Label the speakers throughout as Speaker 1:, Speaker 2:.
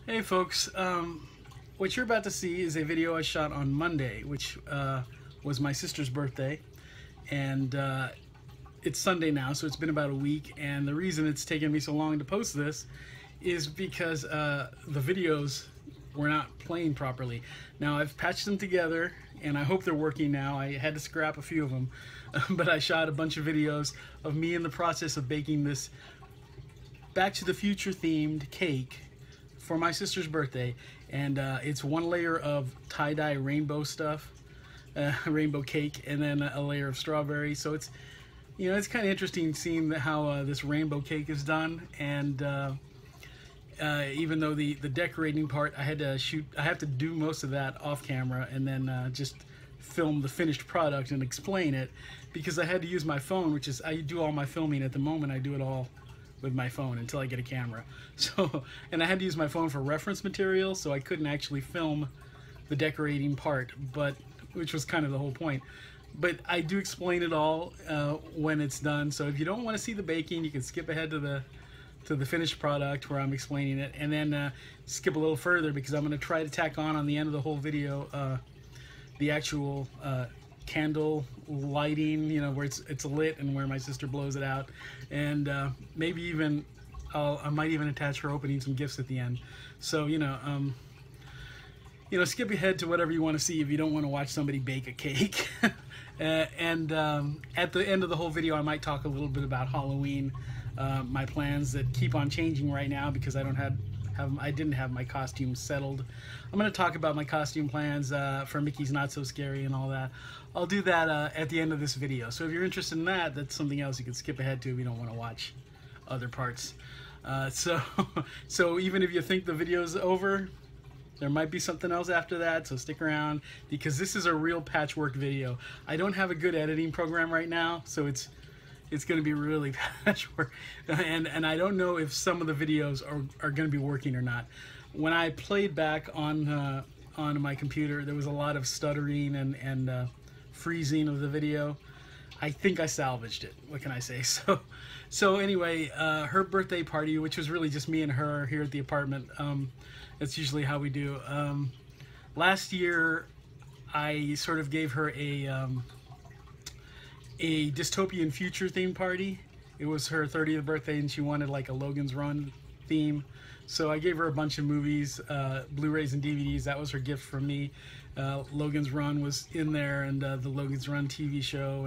Speaker 1: Hey folks, what you're about to see is a video I shot on Monday, which was my sister's birthday, and it's Sunday now, so it's been about a week, and the reason it's taken me so long to post this is because the videos were not playing properly. Now I've patched them together, and I hope they're working now. I had to scrap a few of them, but I shot a bunch of videos of me in the process of baking this Back to the Future themed cake for my sister's birthday, and it's one layer of tie-dye rainbow stuff, rainbow cake, and then a layer of strawberry. So it's, you know, it's kind of interesting seeing how this rainbow cake is done. And even though the decorating part I have to do most of that off camera, and then just film the finished product and explain it, because I had to use my phone, which is, I do all my filming at the moment. I do it all with my phone until I get a camera. So, and I had to use my phone for reference material, so I couldn't actually film the decorating part, but which was kind of the whole point. But I do explain it all when it's done. So if you don't want to see the baking, you can skip ahead to the finished product where I'm explaining it, and then skip a little further, because I'm going to try to tack on the end of the whole video the actual candle lighting, you know, where it's lit and where my sister blows it out, and maybe even I might even attach her opening some gifts at the end. So you know, skip ahead to whatever you want to see if you don't want to watch somebody bake a cake. And at the end of the whole video, I might talk a little bit about Halloween, my plans that keep on changing right now because I didn't have my costume settled. I'm going to talk about my costume plans for Mickey's Not So Scary and all that. I'll do that at the end of this video. So if you're interested in that, that's something else you can skip ahead to if you don't want to watch other parts. So even if you think the video's over, there might be something else after that, so stick around, because this is a real patchwork video. I don't have a good editing program right now, so it's going to be really patchwork, and I don't know if some of the videos are going to be working or not. When I played back on my computer, there was a lot of stuttering and freezing of the video. I think I salvaged it. What can I say? So anyway, her birthday party, which was really just me and her here at the apartment. That's usually how we do. Last year, I sort of gave her a dystopian future theme party. It was her 30th birthday, and she wanted like a Logan's Run theme. So I gave her a bunch of movies, Blu-rays and DVDs. That was her gift from me. Logan's Run was in there, and the Logan's Run TV show,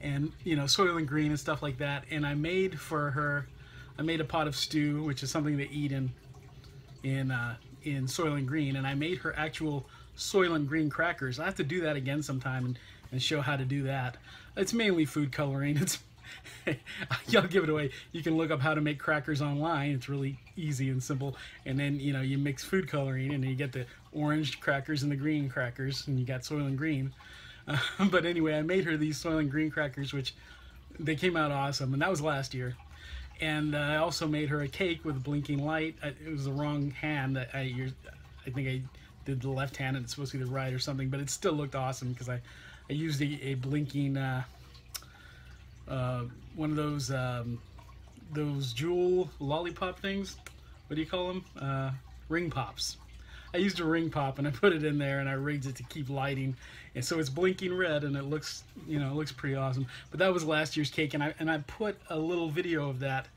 Speaker 1: and you know, Soylent Green and stuff like that. And I made for her, I made a pot of stew, which is something they eat in Soylent Green, and I made her actual Soylent Green crackers. I have to do that again sometime and show how to do that. It's mainly food coloring. It's I'll give it away. You can look up how to make crackers online. It's really easy and simple. And then, you know, you mix food coloring, and then you get the orange crackers and the green crackers, and you got Soylent Green. But anyway, I made her these Soylent Green crackers, which they came out awesome, and that was last year. And I also made her a cake with a blinking light. It was the wrong hand. I think I did the left hand, and it's supposed to be the right or something, but it still looked awesome because I used a blinking one of those jewel lollipop things. What do you call them? Ring pops. I used a ring pop, and I put it in there, and I rigged it to keep lighting, and so it's blinking red, and it looks, you know, it looks pretty awesome. But that was last year's cake, and I put a little video of that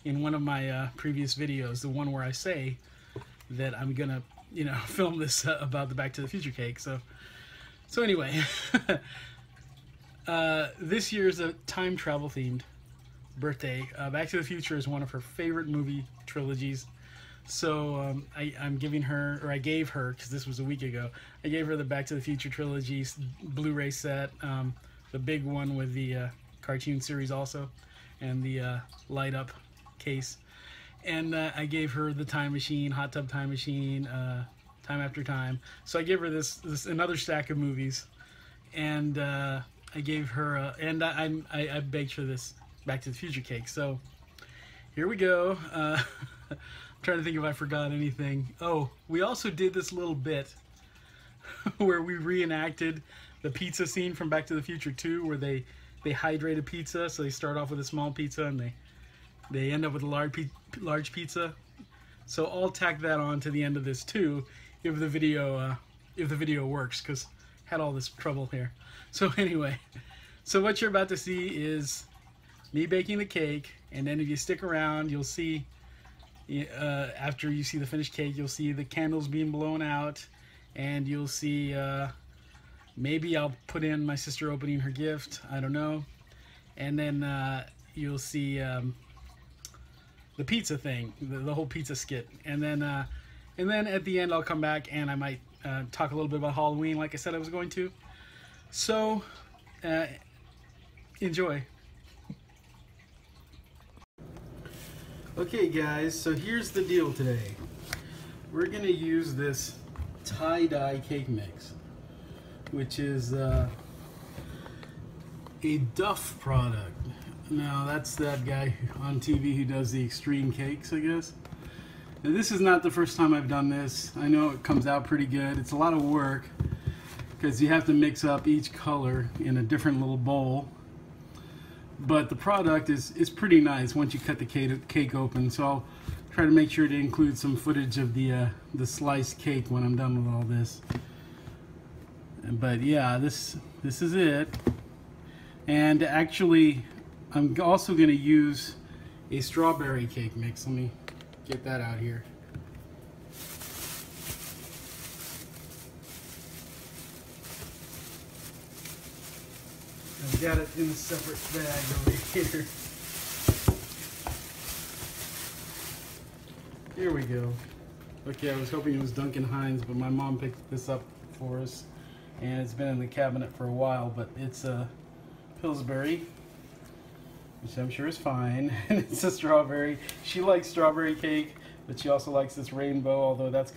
Speaker 1: in one of my previous videos, the one where I say that I'm gonna, you know, film this about the Back to the Future cake. So anyway, this year's a time travel themed birthday. Back to the Future is one of her favorite movie trilogies. So I'm giving her, or I gave her, because this was a week ago, I gave her the Back to the Future trilogy Blu-ray set, the big one with the cartoon series also, and the light-up case. And I gave her the Time Machine, Hot Tub Time Machine, Time After Time. So I gave her this another stack of movies, and I gave her, and I baked her this Back to the Future cake. So here we go. I'm trying to think if I forgot anything. Oh, we also did this little bit where we reenacted the pizza scene from Back to the Future 2, where they hydrate a pizza. So they start off with a small pizza, and they end up with a large pizza. So I'll tack that on to the end of this too, if the video works, because I had all this trouble here. So anyway, so what you're about to see is me baking the cake, and then if you stick around, you'll see, after you see the finished cake, you'll see the candles being blown out, and you'll see, maybe I'll put in my sister opening her gift, I don't know, and then you'll see the pizza thing, the whole pizza skit, and then at the end I'll come back and I might talk a little bit about Halloween, like I said I was going to. So enjoy. Okay guys, so here's the deal today. We're gonna use this tie-dye cake mix, which is a Duff product. Now that's that guy on TV who does the extreme cakes, I guess. Now, this is not the first time I've done this. I know it comes out pretty good. It's a lot of work because you have to mix up each color in a different little bowl. But the product is pretty nice once you cut the cake open. So I'll try to make sure to include some footage of the sliced cake when I'm done with all this. But yeah, this is it. And actually, I'm also going to use a strawberry cake mix. Let me get that out here. I've got it in a separate bag over here. Here we go. Okay, I was hoping it was Duncan Hines, but my mom picked this up for us, and it's been in the cabinet for a while, but it's a Pillsbury, which I'm sure is fine, and it's a strawberry. She likes strawberry cake, but she also likes this rainbow, although that's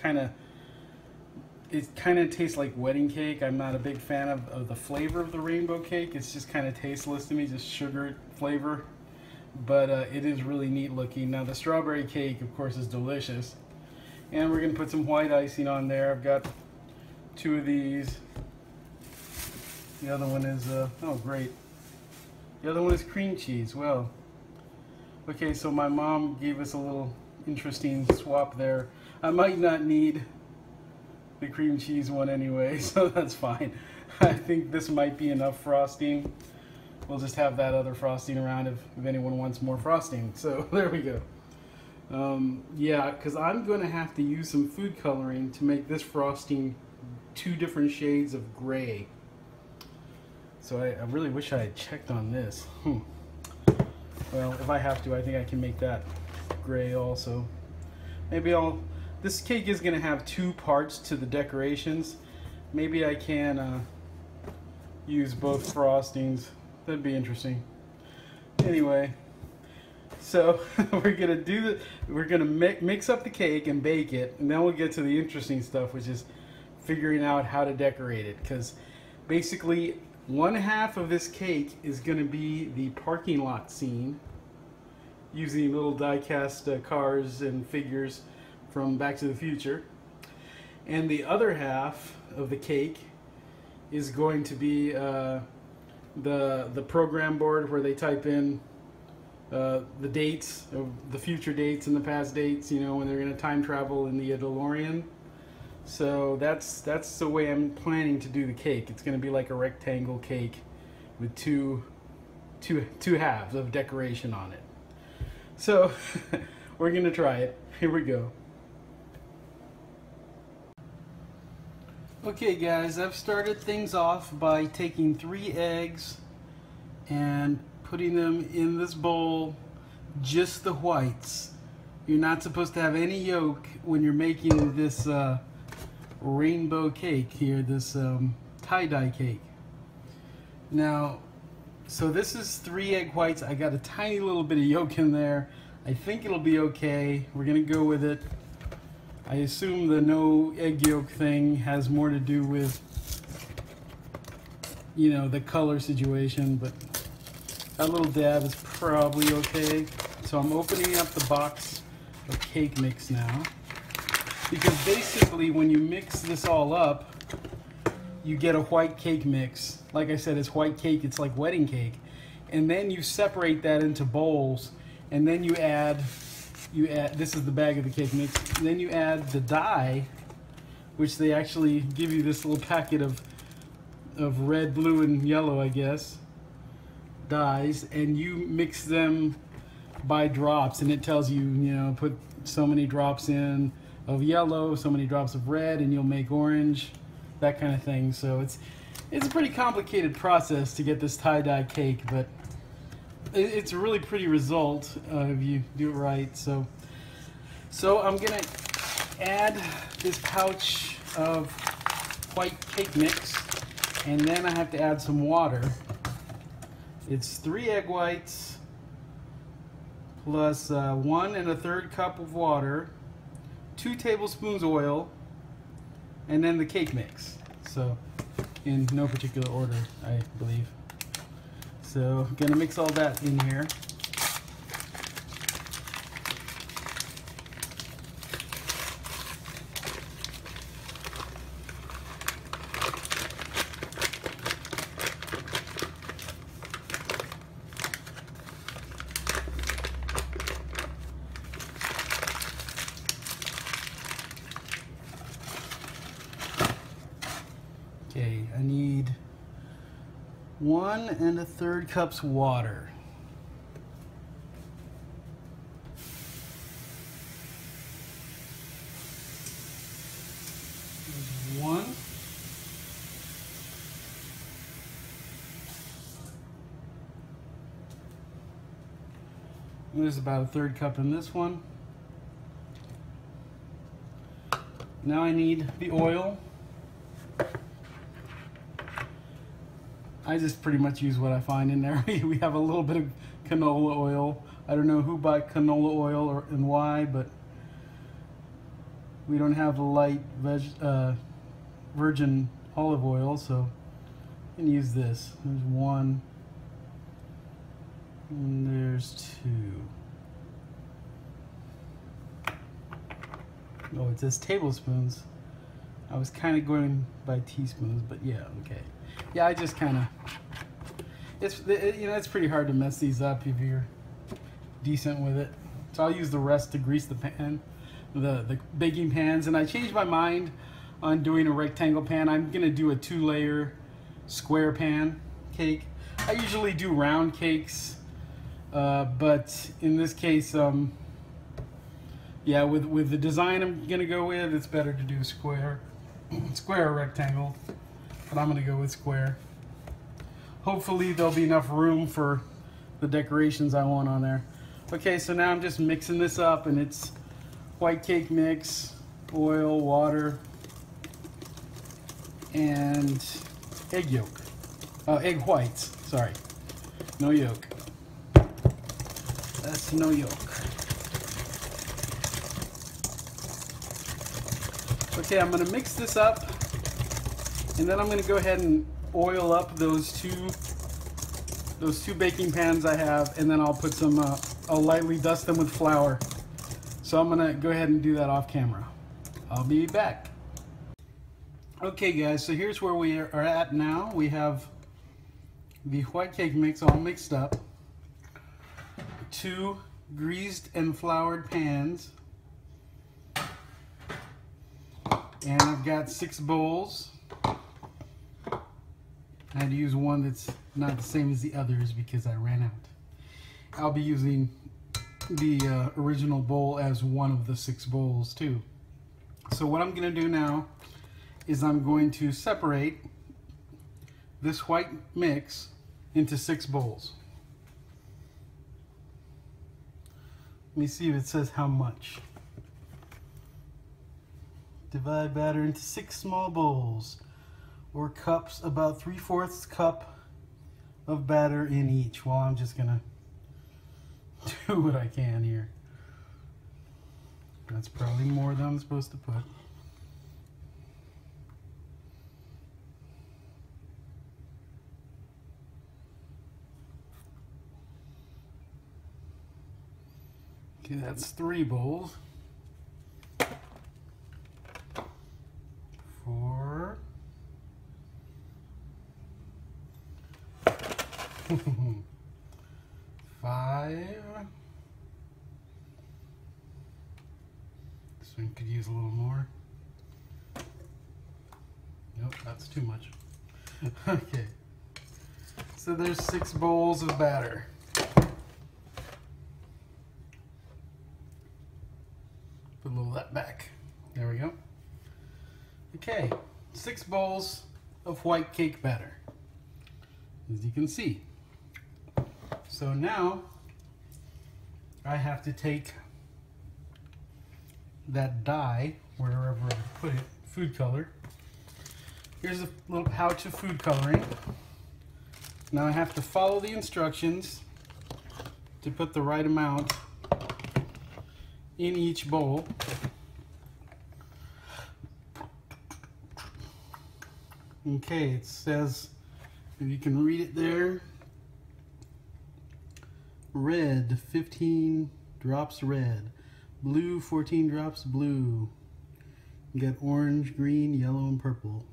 Speaker 1: it kind of tastes like wedding cake. I'm not a big fan of the flavor of the rainbow cake. It's just kind of tasteless to me, just sugar flavor, but it is really neat looking. Now the strawberry cake, of course, is delicious, and we're going to put some white icing on there. I've got 2 of these. The other one is, oh great. The other one is cream cheese. Well, okay, so my mom gave us a little interesting swap there. I might not need the cream cheese one anyway, so that's fine. I think this might be enough frosting. We'll just have that other frosting around if anyone wants more frosting. So there we go. Yeah, because I'm going to have to use some food coloring to make this frosting 2 different shades of gray. So I really wish I had checked on this. Well, if I have to, I think I can make that gray also. Maybe this cake is going to have 2 parts to the decorations. Maybe I can use both frostings. That'd be interesting. Anyway, so we're gonna mix up the cake and bake it, and then we'll get to the interesting stuff, which is figuring out how to decorate it. Because basically, 1/2 of this cake is going to be the parking lot scene, using little die-cast cars and figures from Back to the Future, and the other half of the cake is going to be the program board where they type in the dates of the future dates and the past dates, you know, when they're going to time travel in the DeLorean. So that's the way I'm planning to do the cake. It's going to be like a rectangle cake with two halves of decoration on it. So we're going to try it. Here we go. Okay guys, I've started things off by taking 3 eggs and putting them in this bowl, just the whites. You're not supposed to have any yolk when you're making this rainbow cake here, this tie-dye cake. Now, so this is 3 egg whites. I got a tiny little bit of yolk in there. I think it'll be okay. We're gonna go with it. I assume the no egg yolk thing has more to do with, you know, the color situation, but that little dab is probably okay. So I'm opening up the box of cake mix now, because basically when you mix this all up, you get a white cake mix. Like I said, it's white cake, it's like wedding cake. And then you separate that into bowls, and then you add you add, this is the bag of the cake mix, then you add the dye, which they actually give you this little packet of red, blue, and yellow, I guess, dyes, and you mix them by drops, and it tells you, you know, put so many drops in of yellow, so many drops of red, and you'll make orange, that kind of thing. So it's a pretty complicated process to get this tie-dye cake, but it's a really pretty result if you do it right. So I'm gonna add this pouch of white cake mix, and then I have to add some water. It's 3 egg whites plus 1 1/3 cup of water, 2 tablespoons oil, and then the cake mix. So in no particular order, I believe. So I'm gonna mix all that in here. Okay, I need 1 1/3 cups water. There's 1. There's about 1/3 cup in this one. Now I need the oil. I just pretty much use what I find in there. We have a little bit of canola oil. I don't know who bought canola oil and why, but we don't have the light virgin olive oil, so I can use this. There's 1, and there's 2. Oh, it says tablespoons. I was kind of going by teaspoons, but yeah, okay. Yeah, I just kind of, you know, it's pretty hard to mess these up if you're decent with it. So I'll use the rest to grease the pan, the baking pans. And I changed my mind on doing a rectangle pan. I'm gonna do a 2-layer square pan cake. I usually do round cakes, but in this case, yeah, with the design I'm gonna go with, it's better to do square or rectangle. But I'm gonna go with square. Hopefully there'll be enough room for the decorations I want on there. Okay, so now I'm just mixing this up, and it's white cake mix, oil, water, and egg yolk. Egg whites, sorry. No yolk. That's no yolk. Okay, I'm gonna mix this up, and then I'm going to go ahead and oil up those two baking pans I have, and then I'll put some, I'll lightly dust them with flour. So I'm going to go ahead and do that off camera. I'll be back. Okay guys, so here's where we are at now. We have the white cake mix all mixed up, 2 greased and floured pans, and I've got 6 bowls. I had to use one that's not the same as the others because I ran out. I'll be using the original bowl as one of the 6 bowls too. So what I'm going to do now is I'm going to separate this white mix into 6 bowls. Let me see if it says how much. Divide batter into 6 small bowls, or cups, about 3/4 cup of batter in each. Well, I'm just gonna do what I can here. That's probably more than I'm supposed to put. Okay, that's 3 bowls. 4. 5. use a little more. Nope, that's too much. Okay. So there's 6 bowls of batter. Put a little of that back. There we go. Okay, 6 bowls of white cake batter, as you can see. So now I have to take that dye, wherever I put it, food color. Here's a little pouch of food coloring. Now I have to follow the instructions to put the right amount in each bowl. Okay, it says, if you can read it there, red, 15 drops red, blue, 14 drops blue. You got orange, green, yellow, and purple.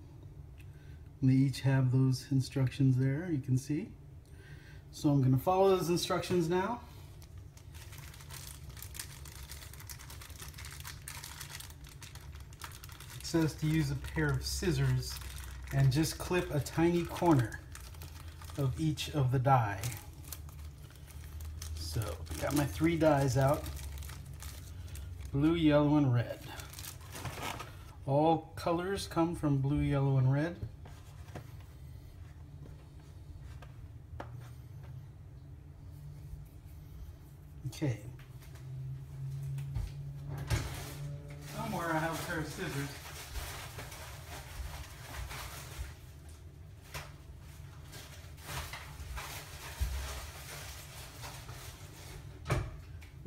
Speaker 1: And they each have those instructions there, you can see. So I'm going to follow those instructions now. It says to use a pair of scissors and just clip a tiny corner of each of the die. So, got my 3 dies out. Blue, yellow, and red. All colors come from blue, yellow, and red. Okay. Somewhere I have a pair of scissors.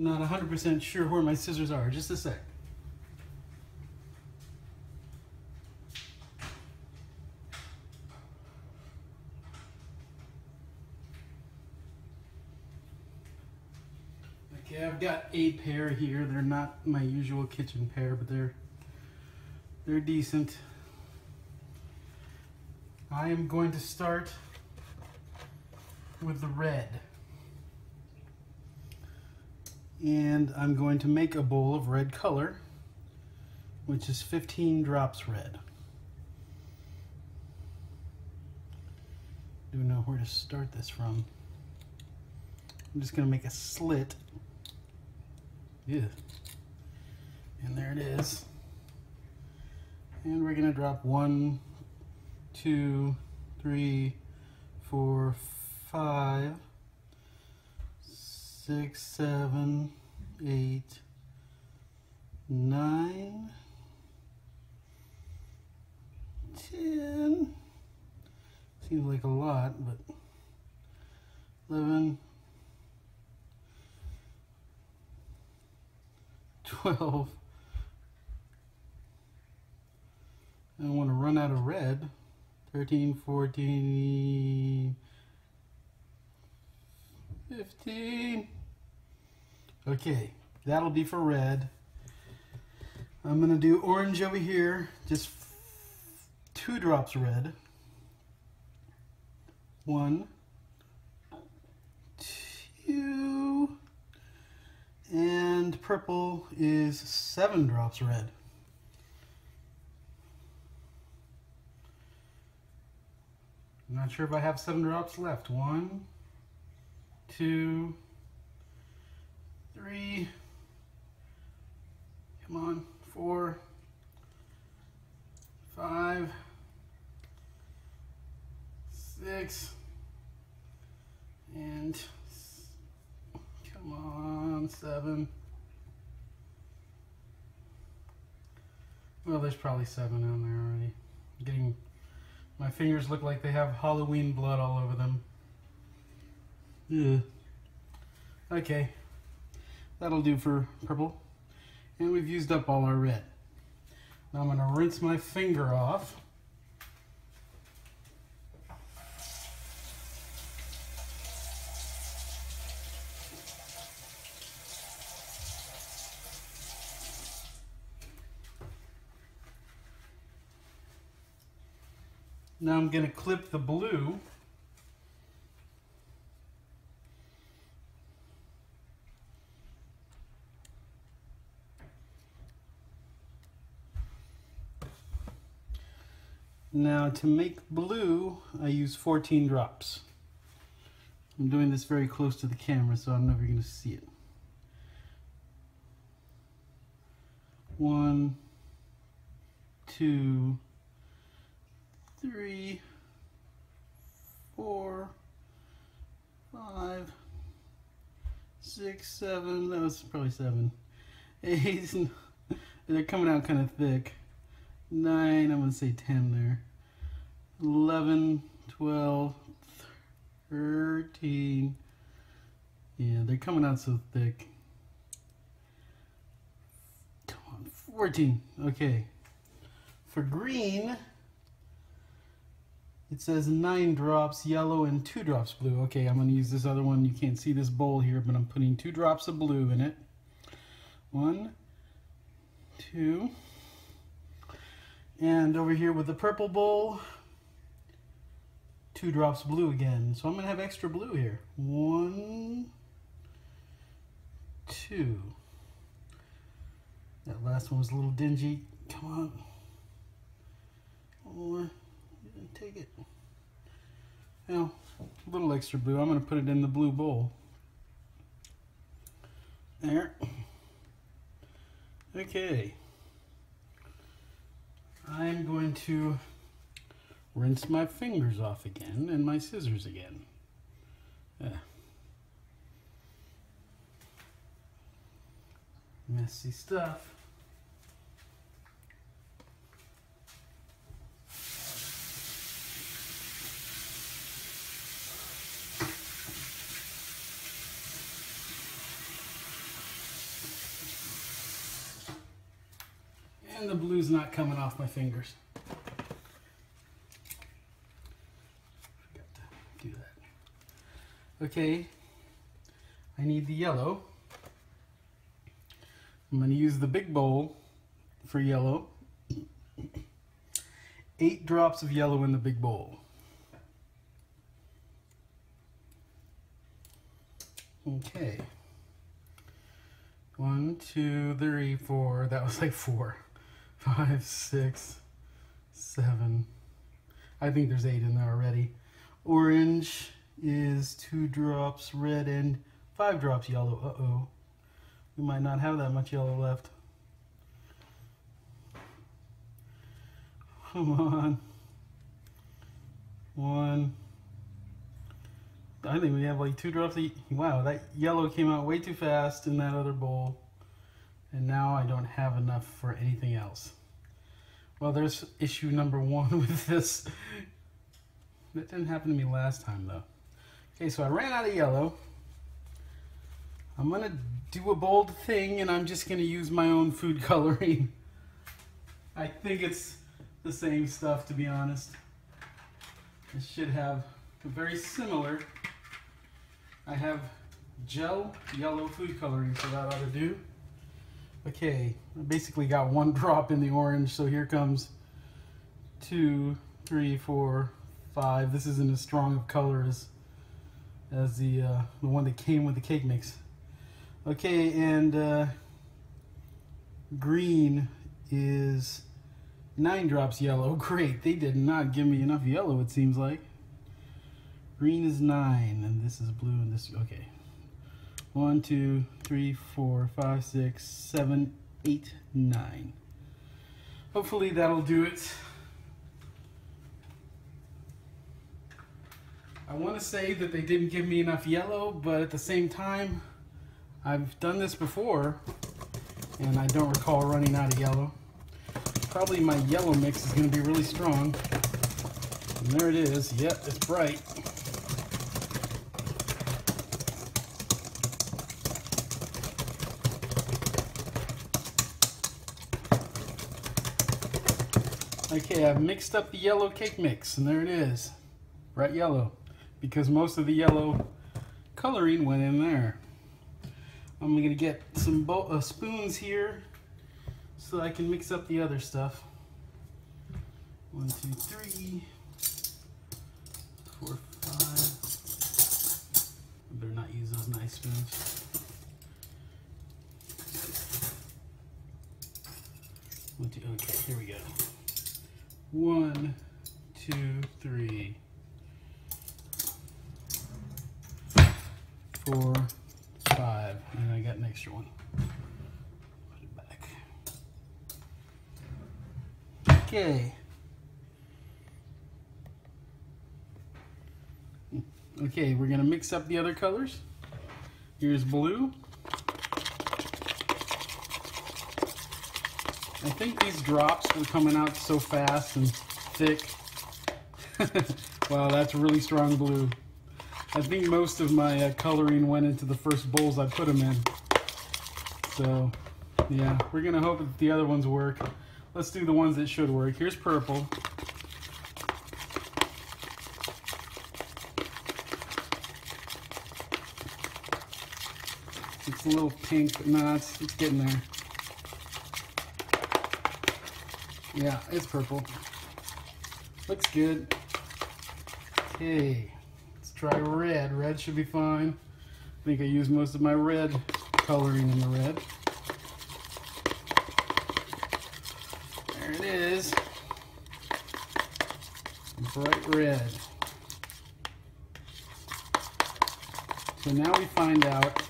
Speaker 1: Not 100% sure where my scissors are. Just a sec. Okay, I've got a pair here. They're not my usual kitchen pair, but they're decent. I am going to start with the red. And I'm going to make a bowl of red color, which is 15 drops red. Don't know where to start this from. I'm just going to make a slit. Yeah. And there it is. And we're going to drop 1, 2, 3, 4, 5, 6, 7, 8, 9, 10. Seems like a lot, but 11, 12. I don't want to run out of red. 13, 14, 15. Okay, that'll be for red. I'm going to do orange over here, just 2 drops red. 1, 2, and purple is 7 drops red. I'm not sure if I have 7 drops left. 1, 2, 3, come on, 4, 5, 6, and come on, 7. Well, there's probably 7 on there already. My fingers look like they have Halloween blood all over them. Yeah. Okay, that'll do for purple. And we've used up all our red. Now I'm going to rinse my finger off. Now I'm going to clip the blue. Now to make blue, I use 14 drops. I'm doing this very close to the camera, so I'm never going to see it. 1, 2, 3, 4, 5, 6, 7, that was probably 7, 8, they're coming out kind of thick, 9, I'm going to say 10 there, 11, 12, 13, yeah, they're coming out so thick, come on, 14, okay. For green, it says 9 drops yellow and 2 drops blue. Okay, I'm going to use this other one. You can't see this bowl here, but I'm putting 2 drops of blue in it. 1, 2. And over here with the purple bowl, 2 drops blue again. So I'm going to have extra blue here. 1, 2. That last one was a little dingy. Come on. Or take it. Now, a little extra blue. I'm going to put it in the blue bowl. There. Okay. I'm going to rinse my fingers off again and my scissors again. Messy stuff. And the blue's not coming off my fingers. Forgot to do that. Okay, I need the yellow. I'm going to use the big bowl for yellow. 8 drops of yellow in the big bowl. Okay. 1, 2, 3, 4. That was like 4. 5, 6, 7. I think there's 8 in there already. Orange is 2 drops red and 5 drops yellow. Uh-oh. We might not have that much yellow left. Come on. 1. I think we have like 2 drops of, wow, that yellow came out way too fast in that other bowl. And now I don't have enough for anything else. Well, there's issue number 1 with this. That didn't happen to me last time though. Okay, so I ran out of yellow. I'm gonna do a bold thing and I'm just gonna use my own food coloring. I think it's the same stuff, to be honest. It should have a very similar. I have gel yellow food coloring, so that ought to do. Okay, I basically got 1 drop in the orange, so here comes 2, 3, 4, 5. This isn't as strong of color as the one that came with the cake mix. Okay, and green is 9 drops yellow. Great, they did not give me enough yellow, it seems like. Green is 9, and this is blue, and this, okay. 1, 2, 3, 4, 5, 6, 7, 8, 9. Hopefully that'll do it. I want to say that they didn't give me enough yellow, but at the same time, I've done this before, and I don't recall running out of yellow. Probably my yellow mix is going to be really strong. And there it is. Yep, it's bright. Okay, I've mixed up the yellow cake mix, and there it is. Bright yellow. Because most of the yellow coloring went in there. I'm going to get some spoons here so I can mix up the other stuff. 1, 2, 3, 4, 5. I better not use those nice spoons. 1, 2, okay, here we go. 1, 2, 3, 4, 5, and I got an extra one. Put it back. Okay. Okay, we're gonna mix up the other colors. Here's blue. I think these drops were coming out so fast and thick. Wow, that's really strong blue. I think most of my coloring went into the first bowls I put them in. So, yeah, we're gonna hope that the other ones work. Let's do the ones that should work. Here's purple. It's a little pink, but no, it's getting there. Yeah, it's purple. Looks good. Okay, let's try red. Red should be fine. I think I used most of my red coloring in the red. There it is. Bright red. So now we find out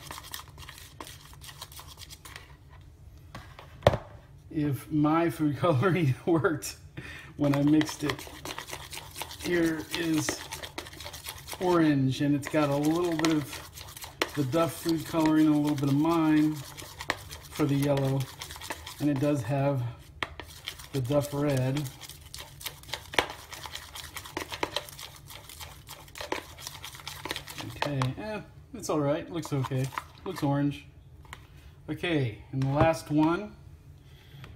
Speaker 1: if my food coloring worked when I mixed it. Here is orange, and it's got a little bit of the Duff food coloring and a little bit of mine for the yellow, and it does have the Duff red. Okay, it's all right. Looks okay. Looks orange. Okay, and the last one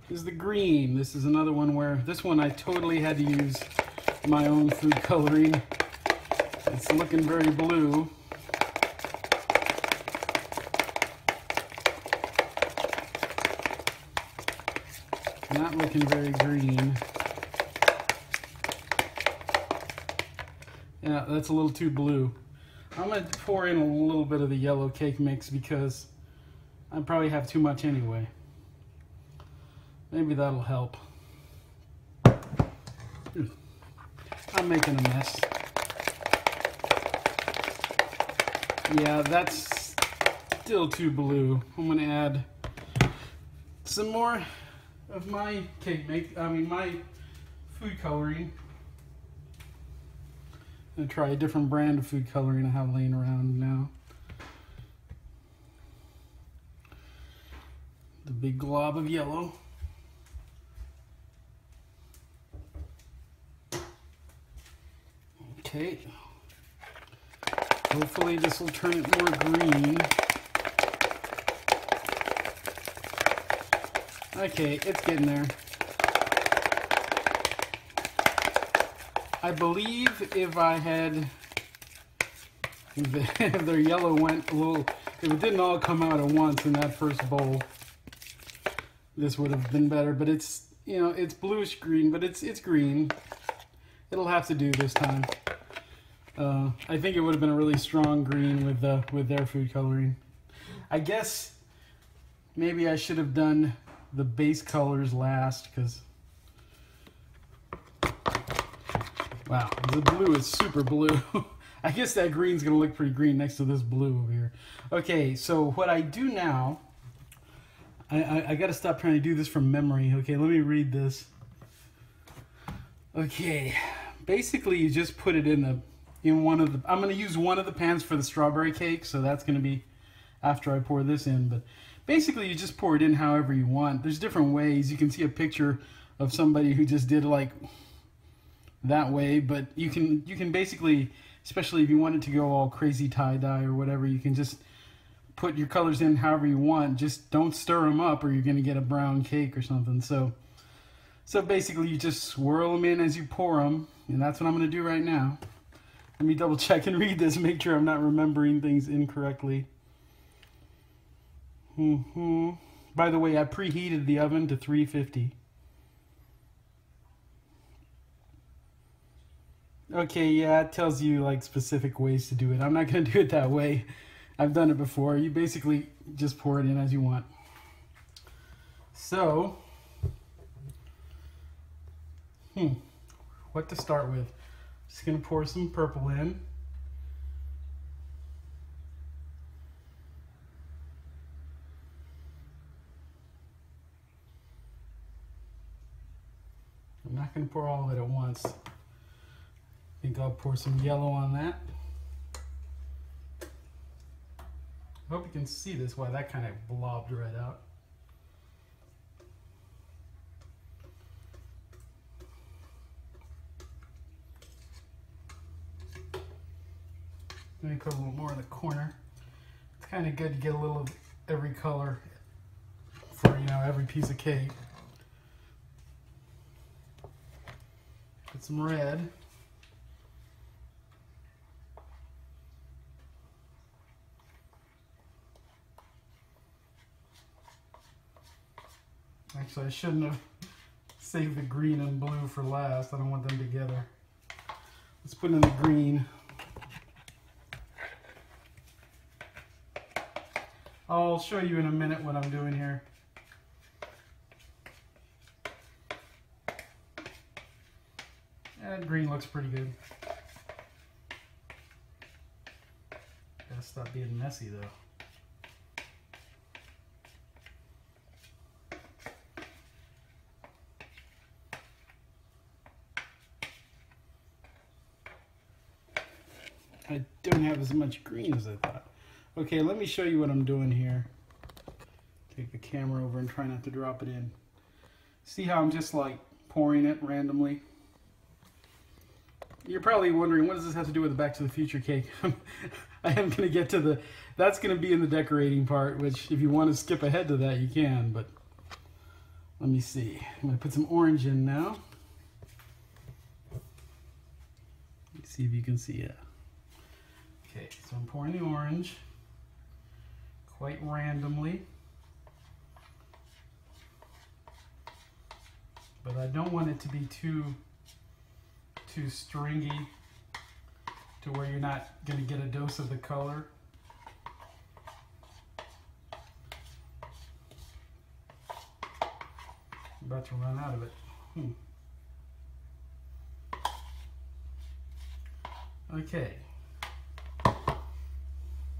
Speaker 1: is the green. This is another one where this one I totally had to use my own food coloring. It's looking very blue. Not looking very green. Yeah, that's a little too blue. I'm going to pour in a little bit of the yellow cake mix because I probably have too much anyway. Maybe that'll help. I'm making a mess. Yeah, that's still too blue. I'm gonna add some more of my my food coloring. I'm gonna try a different brand of food coloring I have laying around now. The big glob of yellow. Okay, hopefully this will turn it more green. Okay, it's getting there. I believe if I had, if their yellow went a little, if it didn't all come out at once in that first bowl, this would have been better, but it's, you know, it's bluish green, but it's green. It'll have to do this time. I think it would have been a really strong green with their food coloring. I guess maybe I should have done the base colors last, because wow, the blue is super blue. I guess that green's gonna look pretty green next to this blue over here. Okay, so what I do now, I gotta stop trying to do this from memory. Okay, let me read this. Okay, basically you just put it in one of the, I'm going to use one of the pans for the strawberry cake, so that's going to be after I pour this in, but basically you just pour it in however you want. There's different ways. You can see a picture of somebody who just did like that way, but you can basically, especially if you want it to go all crazy tie-dye or whatever, you can just put your colors in however you want. Just don't stir them up or you're going to get a brown cake or something. So basically you just swirl them in as you pour them, and that's what I'm going to do right now. Let me double check and read this, make sure I'm not remembering things incorrectly. By the way, I preheated the oven to 350. Okay, yeah, it tells you like specific ways to do it. I'm not going to do it that way. I've done it before. You basically just pour it in as you want. So, what to start with. Just gonna pour some purple in. I'm not gonna pour all of it at once. I think I'll pour some yellow on that. I hope you can see this, why that kind of blobbed right out. Let me put a little more in the corner. It's kind of good to get a little of every color for, you know, every piece of cake. Put some red. Actually, I shouldn't have saved the green and blue for last. I don't want them together. Let's put in the green. I'll show you in a minute what I'm doing here. That green looks pretty good. Gotta stop being messy though. I don't have as much green as I thought. Okay, let me show you what I'm doing here. Take the camera over and try not to drop it in. See how I'm just like pouring it randomly? You're probably wondering, what does this have to do with the Back to the Future cake? I am going to get to the, that's going to be in the decorating part, which if you want to skip ahead to that, you can, but let me see. I'm going to put some orange in now. Let me see if you can see it. Okay, so I'm pouring the orange quite randomly, but I don't want it to be too stringy to where you're not going to get a dose of the color. I'm about to run out of it. Okay.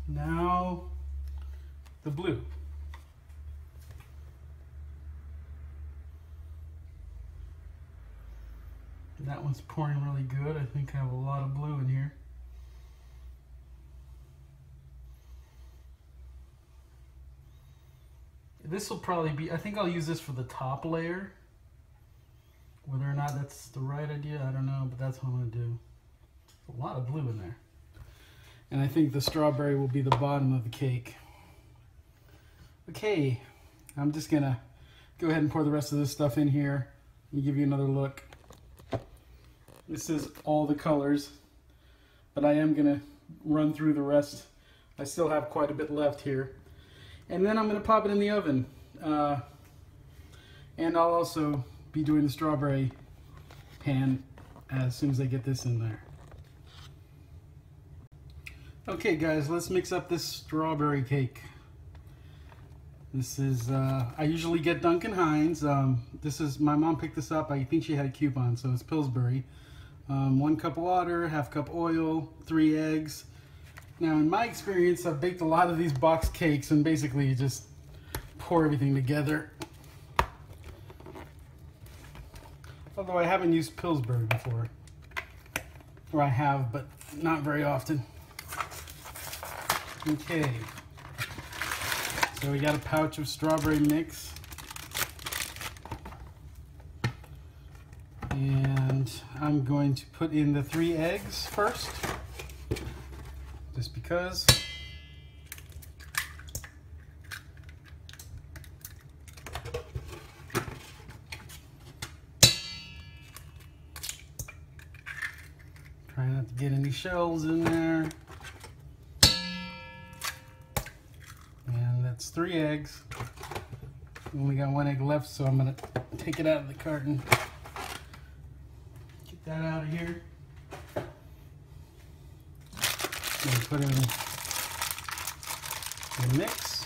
Speaker 1: Now the blue. That one's pouring really good. I think I have a lot of blue in here. This will probably be, I think I'll use this for the top layer. Whether or not that's the right idea, I don't know, but that's what I'm going to do. A lot of blue in there. And I think the strawberry will be the bottom of the cake. Okay, I'm just going to go ahead and pour the rest of this stuff in here. Let me give you another look. This is all the colors, but I am going to run through the rest. I still have quite a bit left here. And then I'm going to pop it in the oven. And I'll also be doing the strawberry pan as soon as I get this in there. Okay guys, let's mix up this strawberry cake. This is, I usually get Duncan Hines. This is, my mom picked this up. I think she had a coupon, so it's Pillsbury. 1 cup water, ½ cup oil, 3 eggs. Now in my experience, I've baked a lot of these box cakes and basically you just pour everything together. Although I haven't used Pillsbury before. Or I have, but not very often. Okay. So we got a pouch of strawberry mix. And I'm going to put in the 3 eggs first, just because. Try not to get any shells in there. And that's 3 eggs. We only got 1 egg left, so I'm going to take it out of the carton. Get that out of here. And put in the mix.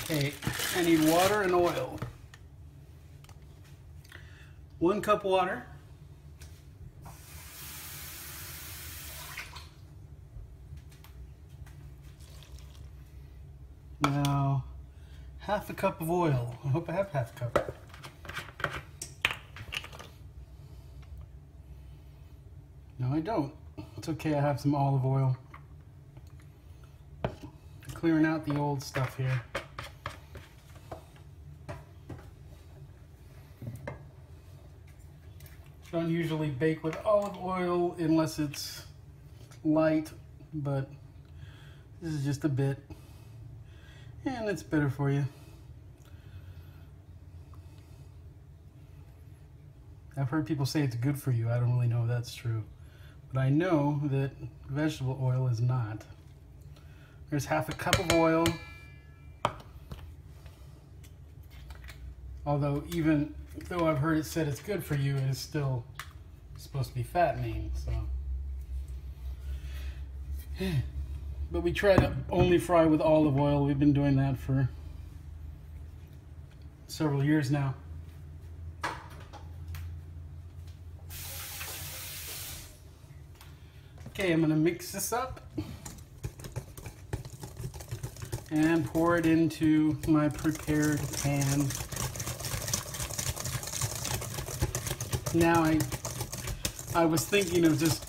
Speaker 1: Okay, I need water and oil. 1 cup water. Now, half a cup of oil. I hope I have half a cup. No, I don't. It's okay, I have some olive oil. Clearing out the old stuff here. Don't usually bake with olive oil unless it's light, but this is just a bit. And it's better for you. I've heard people say it's good for you. I don't really know if that's true. But I know that vegetable oil is not. There's half a cup of oil. Although even though I've heard it said it's good for you, it is still supposed to be fattening, so. But we try to only fry with olive oil. We've been doing that for several years now. Okay, I'm gonna mix this up and pour it into my prepared pan. Now I was thinking of just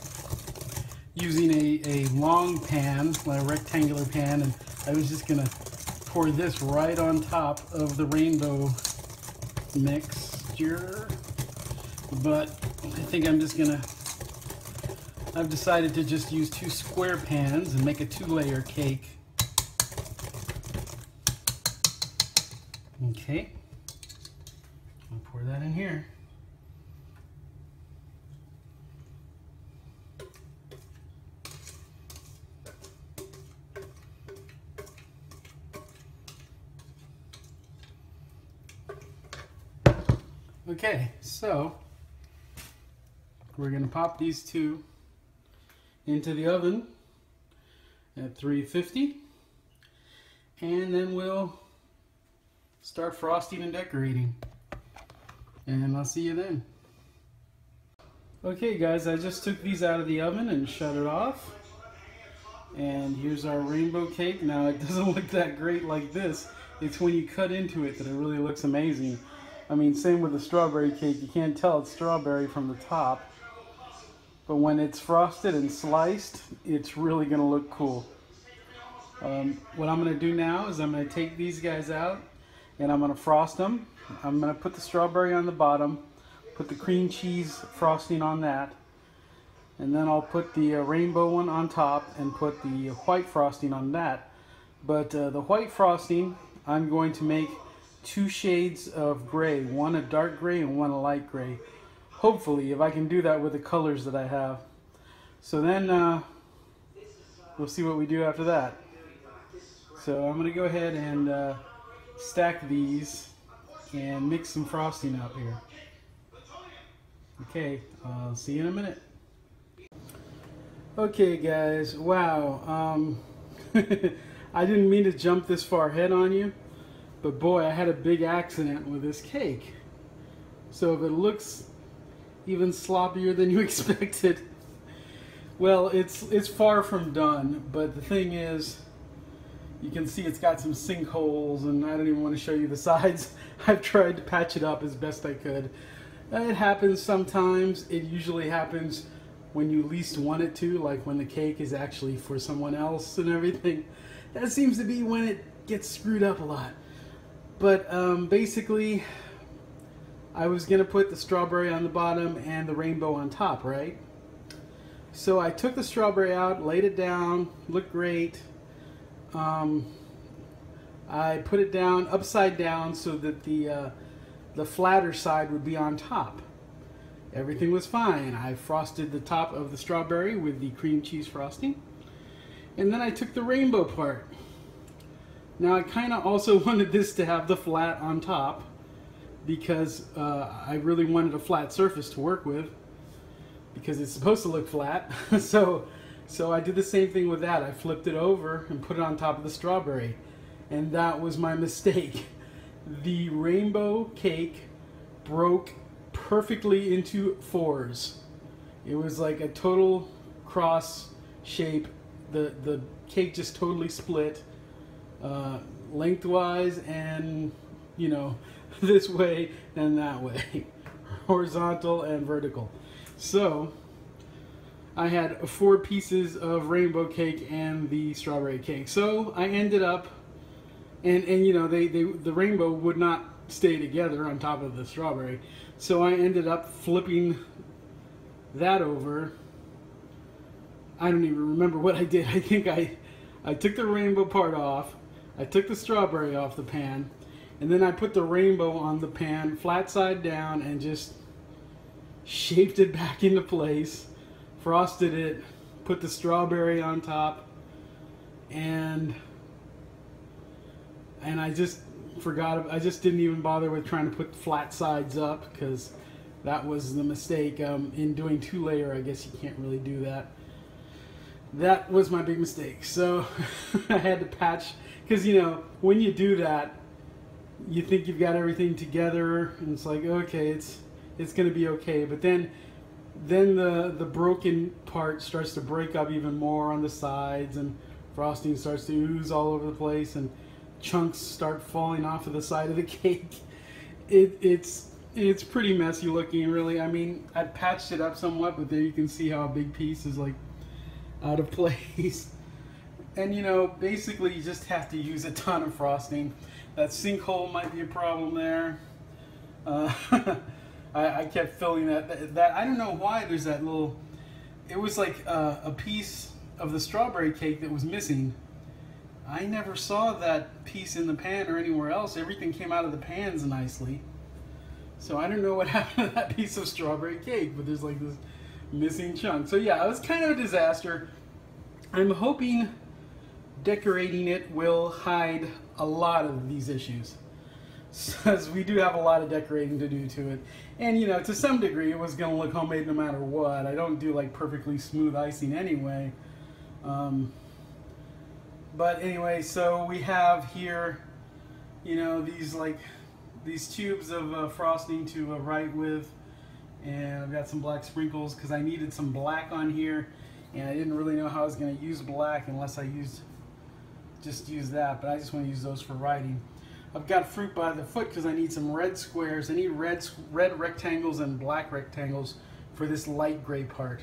Speaker 1: using a long pan, like a rectangular pan, and I was just gonna pour this right on top of the rainbow mixture. But I think I've decided to just use 2 square pans and make a 2-layer cake. Okay, I'll pour that in here. Okay, so we're going to pop these 2 into the oven at 350, and then we'll start frosting and decorating, and I'll see you then. Okay guys, I just took these out of the oven and shut it off, and here's our rainbow cake. Now it doesn't look that great like this. It's when you cut into it that it really looks amazing. I mean, same with the strawberry cake. You can't tell it's strawberry from the top. But when it's frosted and sliced, it's really going to look cool. What I'm going to do now is I'm going to take these guys out and I'm going to frost them. I'm going to put the strawberry on the bottom, put the cream cheese frosting on that, and then I'll put the rainbow one on top and put the white frosting on that. But the white frosting, I'm going to make 2 shades of gray, one a dark gray and one a light gray. Hopefully, if I can do that with the colors that I have. So then we'll see what we do after that. So I'm going to go ahead and stack these and mix some frosting up here. Okay, I'll see you in a minute. Okay guys, wow. I didn't mean to jump this far ahead on you. But boy, I had a big accident with this cake. So if it looks even sloppier than you expected, well, it's far from done. But the thing is, you can see it's got some sinkholes, and I don't even want to show you the sides. I've tried to patch it up as best I could. It happens sometimes. It usually happens when you least want it to, like when the cake is actually for someone else and everything. That seems to be when it gets screwed up a lot. But basically, I was going to put the strawberry on the bottom and the rainbow on top, right? So I took the strawberry out, laid it down, looked great. I put it down upside down so that the flatter side would be on top. Everything was fine. I frosted the top of the strawberry with the cream cheese frosting. And then I took the rainbow part. Now I kind of also wanted this to have the flat on top because I really wanted a flat surface to work with because it's supposed to look flat. so I did the same thing with that. I flipped it over and put it on top of the strawberry. and that was my mistake. The rainbow cake broke perfectly into fours. It was like a total cross shape. The cake just totally split lengthwise and, you know, this way and that way, horizontal and vertical. So I had 4 pieces of rainbow cake and the strawberry cake. So I ended up, and you know, the rainbow would not stay together on top of the strawberry. So I ended up flipping that over. I don't even remember what I did. I think I took the rainbow part off. I took the strawberry off the pan, and then I put the rainbow on the pan flat side down and just shaped it back into place, frosted it, put the strawberry on top, and I just forgot. I just didn't even bother with trying to put flat sides up, because that was the mistake. In doing 2-layer, I guess you can't really do that. That was my big mistake. So I had to patch, because, you know, when you do that, you think you've got everything together, and it's like, okay, it's going to be okay. But then the broken part starts to break up even more on the sides, and frosting starts to ooze all over the place, and chunks start falling off of the side of the cake. It's pretty messy looking, really. I mean, I patched it up somewhat, but there you can see how a big piece is like out of place. And, you know, basically you just have to use a ton of frosting. That sinkhole might be a problem there. I kept filling that. I don't know why there's that little, it was like a piece of the strawberry cake that was missing. I never saw that piece in the pan or anywhere else. Everything came out of the pans nicely. So I don't know what happened to that piece of strawberry cake, but there's like this missing chunk. So yeah, it was kind of a disaster. I'm hoping decorating it will hide a lot of these issues, because we do have a lot of decorating to do to it. And, you know, to some degree it was going to look homemade no matter what. I don't do like perfectly smooth icing anyway. But anyway, so we have here, you know, these tubes of frosting to write with, and I've got some black sprinkles because I needed some black on here, and I didn't really know how I was going to use black unless I just use that, but I just want to use those for writing. I've got fruit by the foot because I need some red squares. I need red rectangles and black rectangles for this light gray part.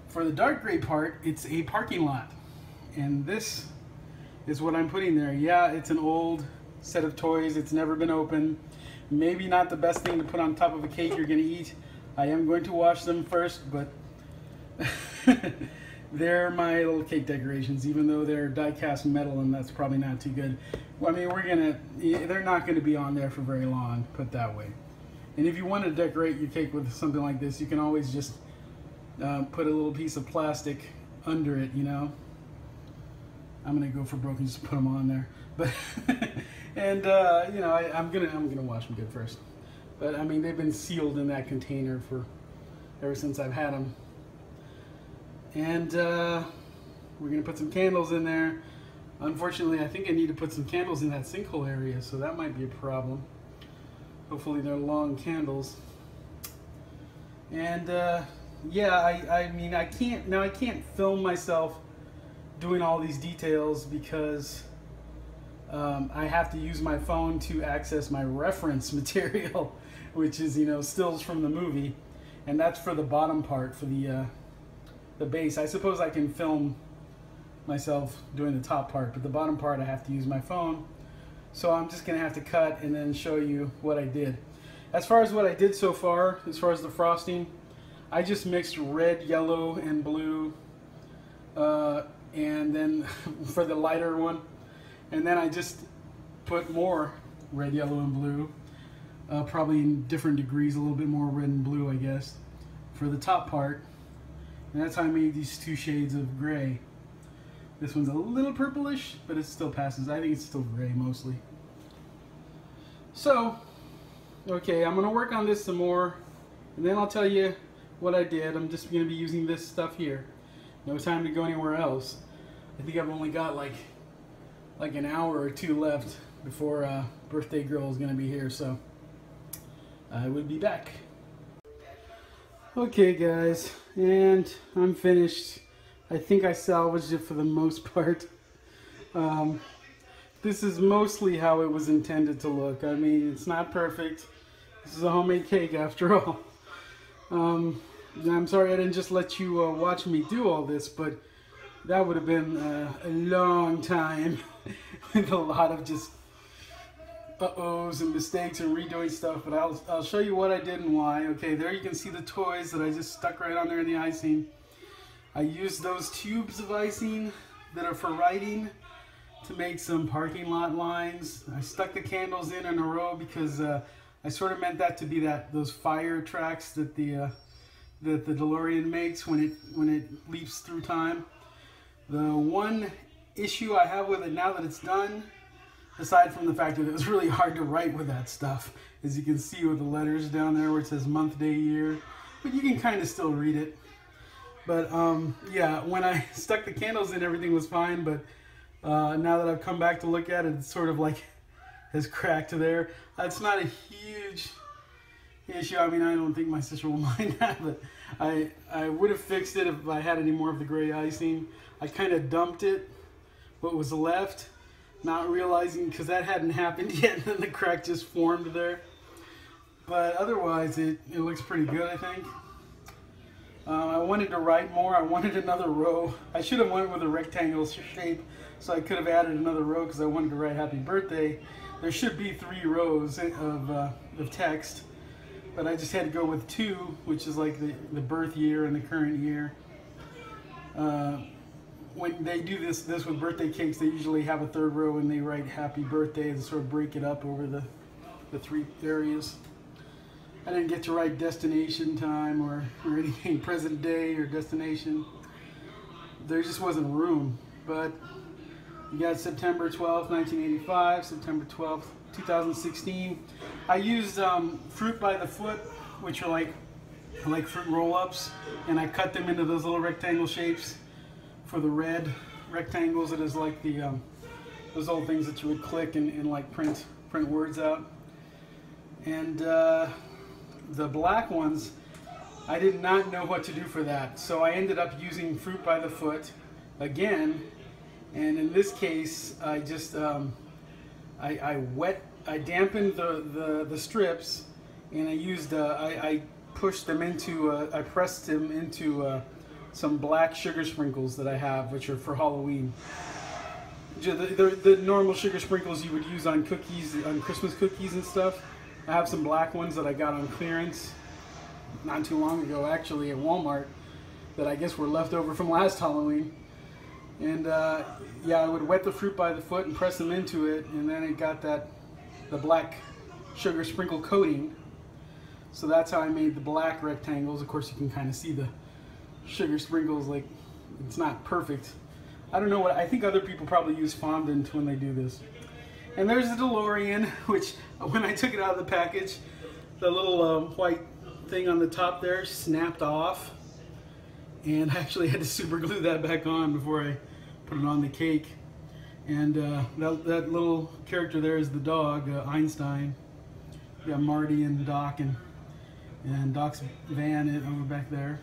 Speaker 1: For the dark gray part, it's a parking lot. And this is what I'm putting there. Yeah, it's an old set of toys. It's never been opened. Maybe not the best thing to put on top of a cake you're going to eat. I am going to wash them first, but they're my little cake decorations, even though they're die-cast metal, and that's probably not too good. Well, I mean, they're not going to be on there for very long, put that way. And if you want to decorate your cake with something like this, you can always just put a little piece of plastic under it, you know. I'm gonna go for broke and just put them on there, but and you know, I'm gonna wash them good first. But I mean, they've been sealed in that container for ever since I've had them. And we're gonna put some candles in there. Unfortunately, I think I need to put some candles in that sinkhole area, so that might be a problem. Hopefully, they're long candles. And yeah, I mean, I can't film myself doing all these details because I have to use my phone to access my reference material, which is, you know, stills from the movie, and that's for the bottom part, for the base. I suppose I can film myself doing the top part, but the bottom part I have to use my phone. So I'm just gonna have to cut and then show you what I did. As far as what I did so far, as far as the frosting, I just mixed red, yellow, and blue, and then for the lighter one, and then I just put more red, yellow, and blue, probably in different degrees, a little bit more red and blue, I guess, for the top part. And that's how I made these 2 shades of gray. This one's a little purplish, but it still passes. I think it's still gray mostly. So, okay, I'm gonna work on this some more, and then I'll tell you what I did. I'm just gonna be using this stuff here. No time to go anywhere else. I think I've only got like like an hour or two left before birthday girl is gonna be here, so I will be back. Okay guys, and I'm finished. I think I salvaged it for the most part. This is mostly how it was intended to look. I mean, it's not perfect. This is a homemade cake after all. I'm sorry I didn't just let you watch me do all this, but that would have been a long time with a lot of just uh-ohs and mistakes and redoing stuff, but I'll show you what I did and why. Okay, there you can see the toys that I just stuck right on there in the icing. I used those tubes of icing that are for writing to make some parking lot lines. I stuck the candles in a row because I sort of meant that to be those fire tracks that the DeLorean makes when it leaps through time. The one issue I have with it now that it's done, aside from the fact that it was really hard to write with that stuff, as you can see with the letters down there where it says month, day, year, but you can kind of still read it. But yeah, when I stuck the candles in, everything was fine, but now that I've come back to look at it, it's sort of like has cracked there. It's not a huge issue. I mean, I don't think my sister will mind that, but I would have fixed it if I had any more of the gray icing. I kind of dumped it, what was left, not realizing, because that hadn't happened yet, and then the crack just formed there. But otherwise, it looks pretty good, I think. I wanted to write more. I wanted another row. I should have went with a rectangle shape, so I could have added another row because I wanted to write happy birthday. There should be 3 rows of text, but I just had to go with 2, which is like the birth year and the current year. When they do this with birthday cakes, they usually have a 3rd row and they write happy birthday and sort of break it up over the 3 areas. I didn't get to write destination time or anything, present day or destination. There just wasn't room. But you got September 12th, 1985, September 12th, 2016. I used fruit by the foot, which are like fruit roll-ups, and I cut them into those little rectangle shapes for the red rectangles. It is like those old things that you would click and like print words out. And the black ones, I did not know what to do for that, so I ended up using fruit by the foot again. And in this case, I just I dampened the strips, and I used I pushed them into I pressed them into some black sugar sprinkles that I have, which are for Halloween. The normal sugar sprinkles you would use on cookies, on Christmas cookies and stuff. I have some black ones that I got on clearance not too long ago, actually, at Walmart, that I guess were left over from last Halloween. And yeah, I would wet the fruit by the foot and press them into it, and then it got the black sugar sprinkle coating. So that's how I made the black rectangles. Of course, you can kind of see the sugar sprinkles, like it's not perfect. I don't know what, I think other people probably use fondant when they do this. And there's the DeLorean, which when I took it out of the package, the little white thing on the top there snapped off. And I actually had to super glue that back on before I put it on the cake. And that little character there is the dog, Einstein. You got Marty and Doc and Doc's van over back there.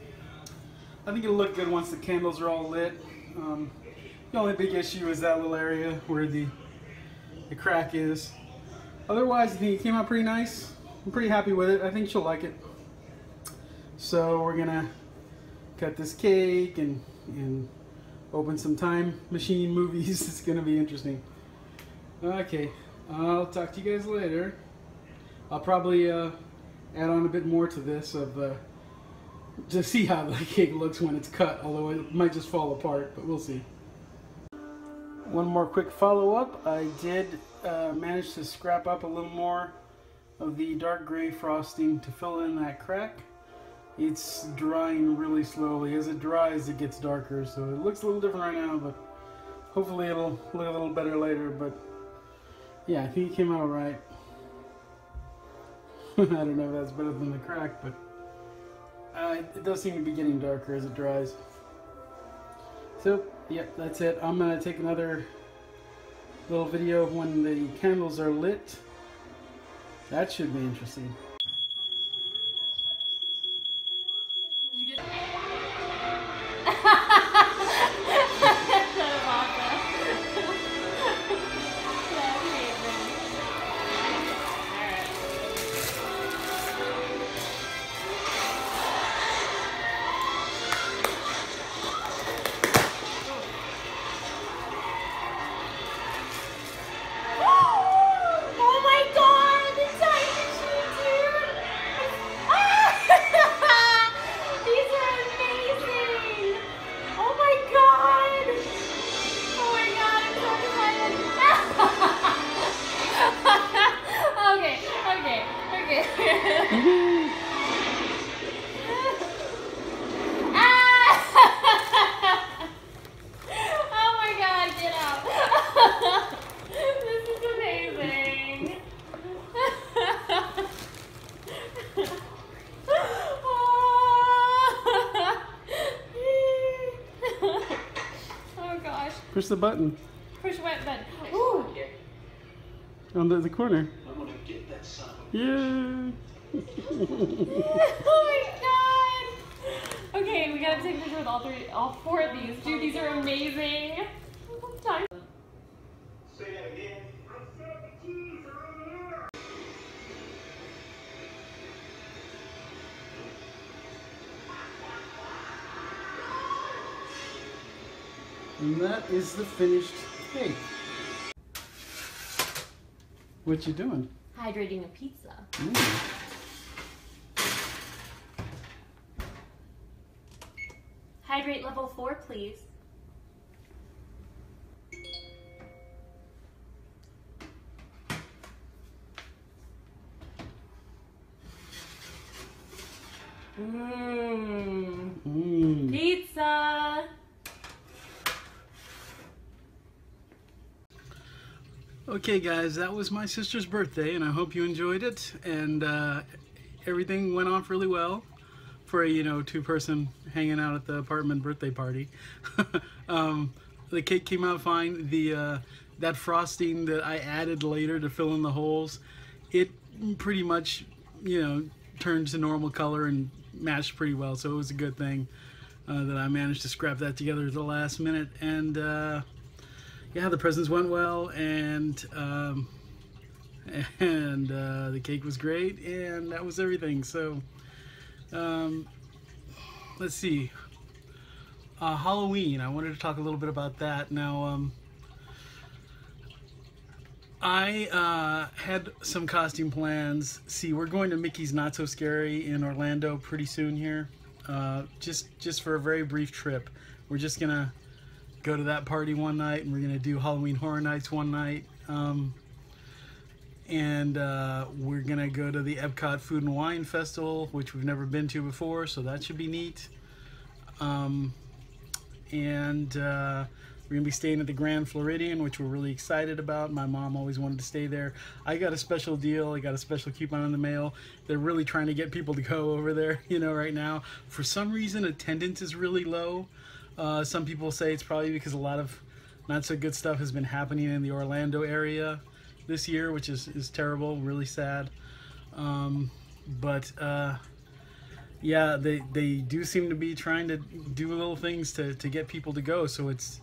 Speaker 1: I think it'll look good once the candles are all lit. The only big issue is that little area where the crack is. Otherwise, I think it came out pretty nice. I'm pretty happy with it. I think she'll like it. So we're gonna cut this cake and open some time machine movies. It's gonna be interesting. Okay, I'll talk to you guys later. I'll probably add on a bit more to this to see how the cake looks when it's cut, although it might just fall apart, but we'll see. One more quick follow-up. I did manage to scrap up a little more of the dark gray frosting to fill in that crack. It's drying really slowly. As it dries, it gets darker, so it looks a little different right now, but hopefully it'll look a little better later. But yeah, I think it came out right. I don't know if that's better than the crack, but it does seem to be getting darker as it dries. So, yep, that's it. I'm going to take another little video of when the candles are lit. That should be interesting. Push the button.
Speaker 2: Push what button? Ooh.
Speaker 1: On the corner. I'm gonna get that son of a... Yeah.
Speaker 2: Oh my god. Okay, we gotta take a picture with all four of these. Dude, these are amazing. Time.
Speaker 3: Say that again. I said the keys are in here.
Speaker 1: And that is the finished cake. What you doing?
Speaker 2: Hydrating a pizza. Hydrate level 4, please. Pizza.
Speaker 1: Okay guys, that was my sister's birthday and I hope you enjoyed it, and everything went off really well for a, you know, two-person hanging out at the apartment birthday party. The cake came out fine. The that frosting that I added later to fill in the holes, it pretty much, you know, turned to normal color and matched pretty well, so it was a good thing that I managed to scrap that together at the last minute. And yeah, the presents went well, and the cake was great, and that was everything. So let's see, Halloween, I wanted to talk a little bit about that. Now I had some costume plans. See, we're going to Mickey's Not So Scary in Orlando pretty soon here, just for a very brief trip. We're just gonna go to that party one night, and we're gonna do Halloween Horror Nights one night, and we're gonna go to the Epcot Food and Wine Festival, which we've never been to before, so that should be neat. We're gonna be staying at the Grand Floridian, which we're really excited about. My mom always wanted to stay there. I got a special deal. I got a special coupon in the mail. They're really trying to get people to go over there, you know, right now. For some reason, attendance is really low. Some people say it's probably because a lot of not so good stuff has been happening in the Orlando area this year, which is terrible, really sad. Yeah, they do seem to be trying to do little things to get people to go, so it's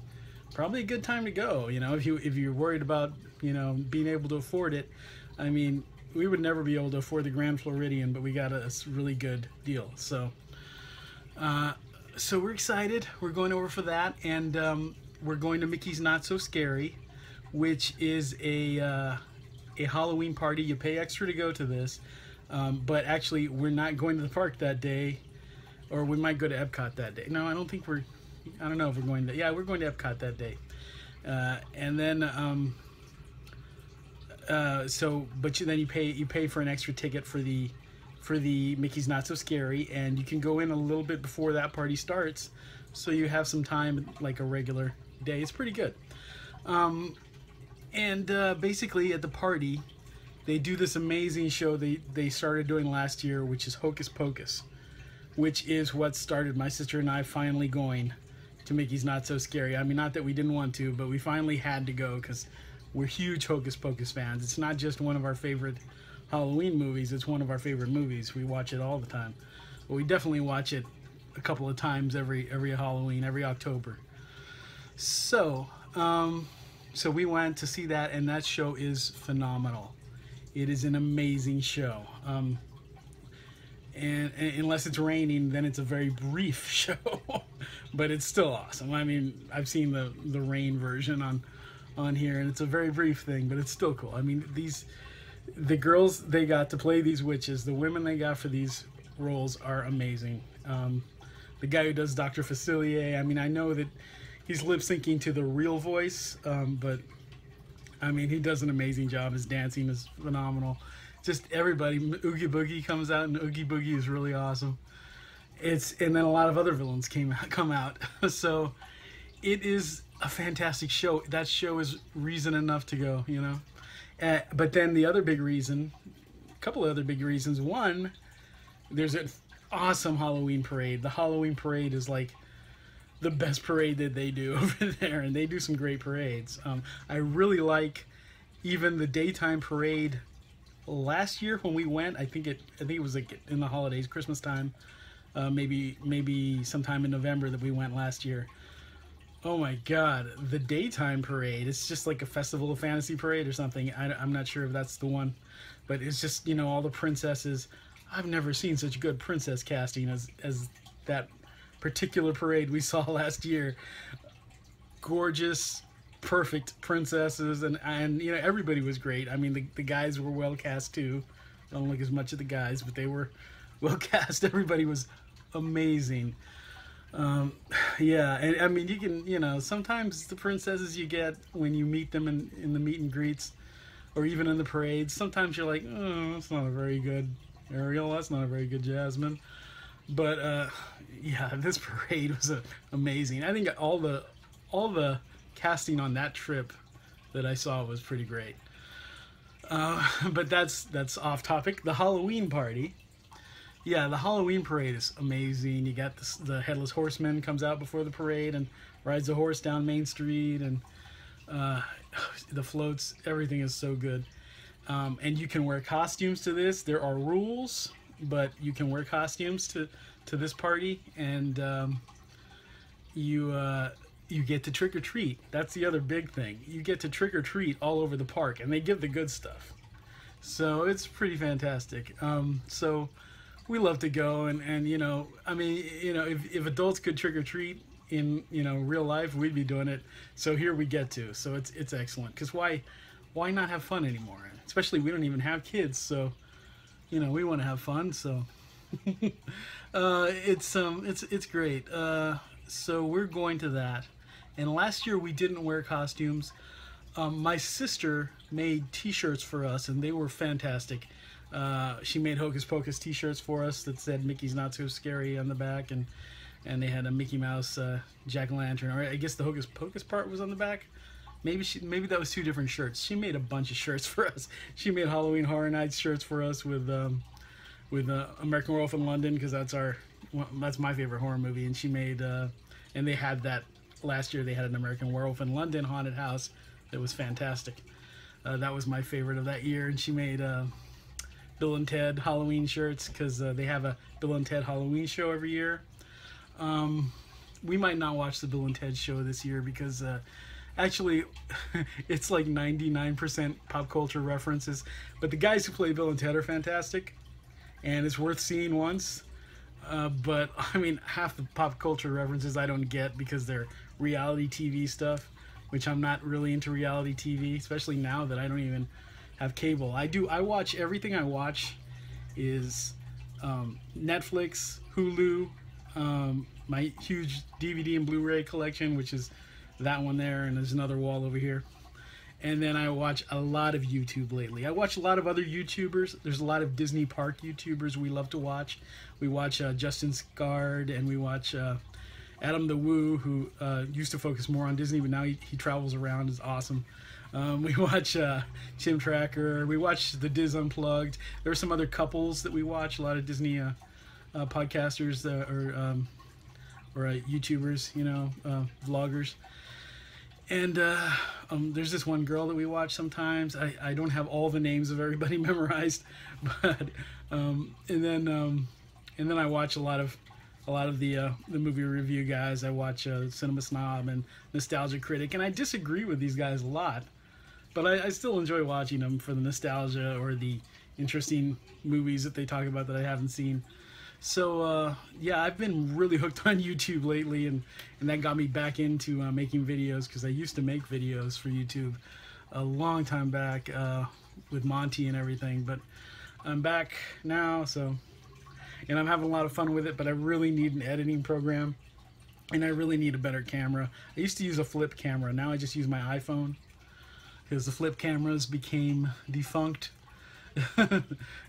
Speaker 1: probably a good time to go. You know, if you're worried about, you know, being able to afford it. I mean, we would never be able to afford the Grand Floridian, but we got a really good deal. So so we're excited. We're going over for that, and we're going to Mickey's Not So Scary, which is a Halloween party. You pay extra to go to this, but actually we're not going to the park that day, or we might go to Epcot that day. No, I don't think we're, I don't know if we're going to, yeah, we're going to Epcot that day. And then, then you pay for an extra ticket for the Mickey's Not So Scary, and you can go in a little bit before that party starts, so you have some time like a regular day. It's pretty good. Basically at the party, they do this amazing show they started doing last year, which is Hocus Pocus, which is what started my sister and I finally going to Mickey's Not So Scary. I mean, not that we didn't want to, but we finally had to go because we're huge Hocus Pocus fans. It's not just one of our favorite Halloween movies, it's one of our favorite movies. We watch it all the time. But we definitely watch it a couple of times every Halloween, every October. So, so we went to see that, and that show is phenomenal. It is an amazing show. And unless it's raining, then it's a very brief show, but it's still awesome. I mean, I've seen the rain version on here, and it's a very brief thing, but it's still cool. I mean, the girls they got to play these witches, the women they got for these roles are amazing. The guy who does Dr. Facilier, I mean, I know that he's lip syncing to the real voice, but I mean, he does an amazing job. His dancing is phenomenal. Just everybody, Oogie Boogie comes out, and Oogie Boogie is really awesome. And then a lot of other villains come out. So it is a fantastic show. That show is reason enough to go, you know. But then the other big reason, a couple of other big reasons. One, there's an awesome Halloween parade. The Halloween parade is like the best parade that they do over there, and they do some great parades. I really like even the daytime parade. Last year when we went, I think it was like in the holidays, Christmas time, maybe sometime in November that we went last year. Oh my God, the daytime parade, it's just like a Festival of Fantasy parade or something. I'm not sure if that's the one, but it's just, you know, all the princesses. I've never seen such good princess casting as that particular parade we saw last year. Gorgeous, perfect princesses, and you know, everybody was great. I mean, the guys were well cast too. I don't look as much at the guys, but they were well cast. Everybody was amazing. Yeah, and I mean, you can, you know, sometimes the princesses you get when you meet them in the meet and greets, or even in the parades, sometimes you're like, oh, that's not a very good Ariel, that's not a very good Jasmine. But yeah, this parade was amazing. I think all the casting on that trip that I saw was pretty great. But that's off topic. The Halloween party. Yeah, the Halloween parade is amazing. You got the Headless Horseman comes out before the parade and rides a horse down Main Street, and the floats, everything is so good. And you can wear costumes to this. There are rules, but you can wear costumes to this party, and you get to trick or treat. That's the other big thing. You get to trick or treat all over the park, and they give the good stuff. So it's pretty fantastic. So we love to go, and you know, I mean, you know, if adults could trick or treat in, you know, real life, we'd be doing it. So here we get to. So it's excellent. Because why not have fun anymore? Especially we don't even have kids, so you know, we want to have fun. So it's great. So we're going to that. And last year we didn't wear costumes. My sister made t-shirts for us, and they were fantastic. She made Hocus Pocus t-shirts for us that said Mickey's Not So Scary on the back, and they had a Mickey Mouse jack-o'-lantern, or I guess the Hocus Pocus part was on the back. Maybe that was two different shirts. She made a bunch of shirts for us. She made Halloween Horror Nights shirts for us with American Werewolf in London, because that's my favorite horror movie, and she made and they had that last year. They had an American Werewolf in London haunted house that was fantastic. That was my favorite of that year. And she made Bill and Ted Halloween shirts, because they have a Bill and Ted Halloween show every year. We might not watch the Bill and Ted show this year, because actually it's like 99% pop culture references, but the guys who play Bill and Ted are fantastic, and it's worth seeing once. But I mean, half the pop culture references I don't get, because they're reality TV stuff, which I'm not really into reality TV, especially now that I don't even have cable. I watch everything I watch is Netflix, Hulu, my huge DVD and Blu-ray collection, which is that one there, and there's another wall over here. And then I watch a lot of YouTube lately. I watch a lot of other YouTubers. There's a lot of Disney Park YouTubers we love to watch. We watch Justin Scard, and we watch Adam the Woo, who used to focus more on Disney, but now he travels around. Is awesome. We watch Chim Tracker. We watch the Diz Unplugged. There are some other couples that we watch. A lot of Disney podcasters or YouTubers, you know, vloggers. And there's this one girl that we watch sometimes. I don't have all the names of everybody memorized, but and then I watch a lot of the movie review guys. I watch Cinema Snob and Nostalgia Critic, and I disagree with these guys a lot, but I still enjoy watching them for the nostalgia or the interesting movies that they talk about that I haven't seen. So yeah, I've been really hooked on YouTube lately, and that got me back into making videos, because I used to make videos for YouTube a long time back with Monty and everything, but I'm back now, so, and I'm having a lot of fun with it, but I really need an editing program, and I really need a better camera. I used to use a flip camera. Now I just use my iPhone, because the flip cameras became defunct.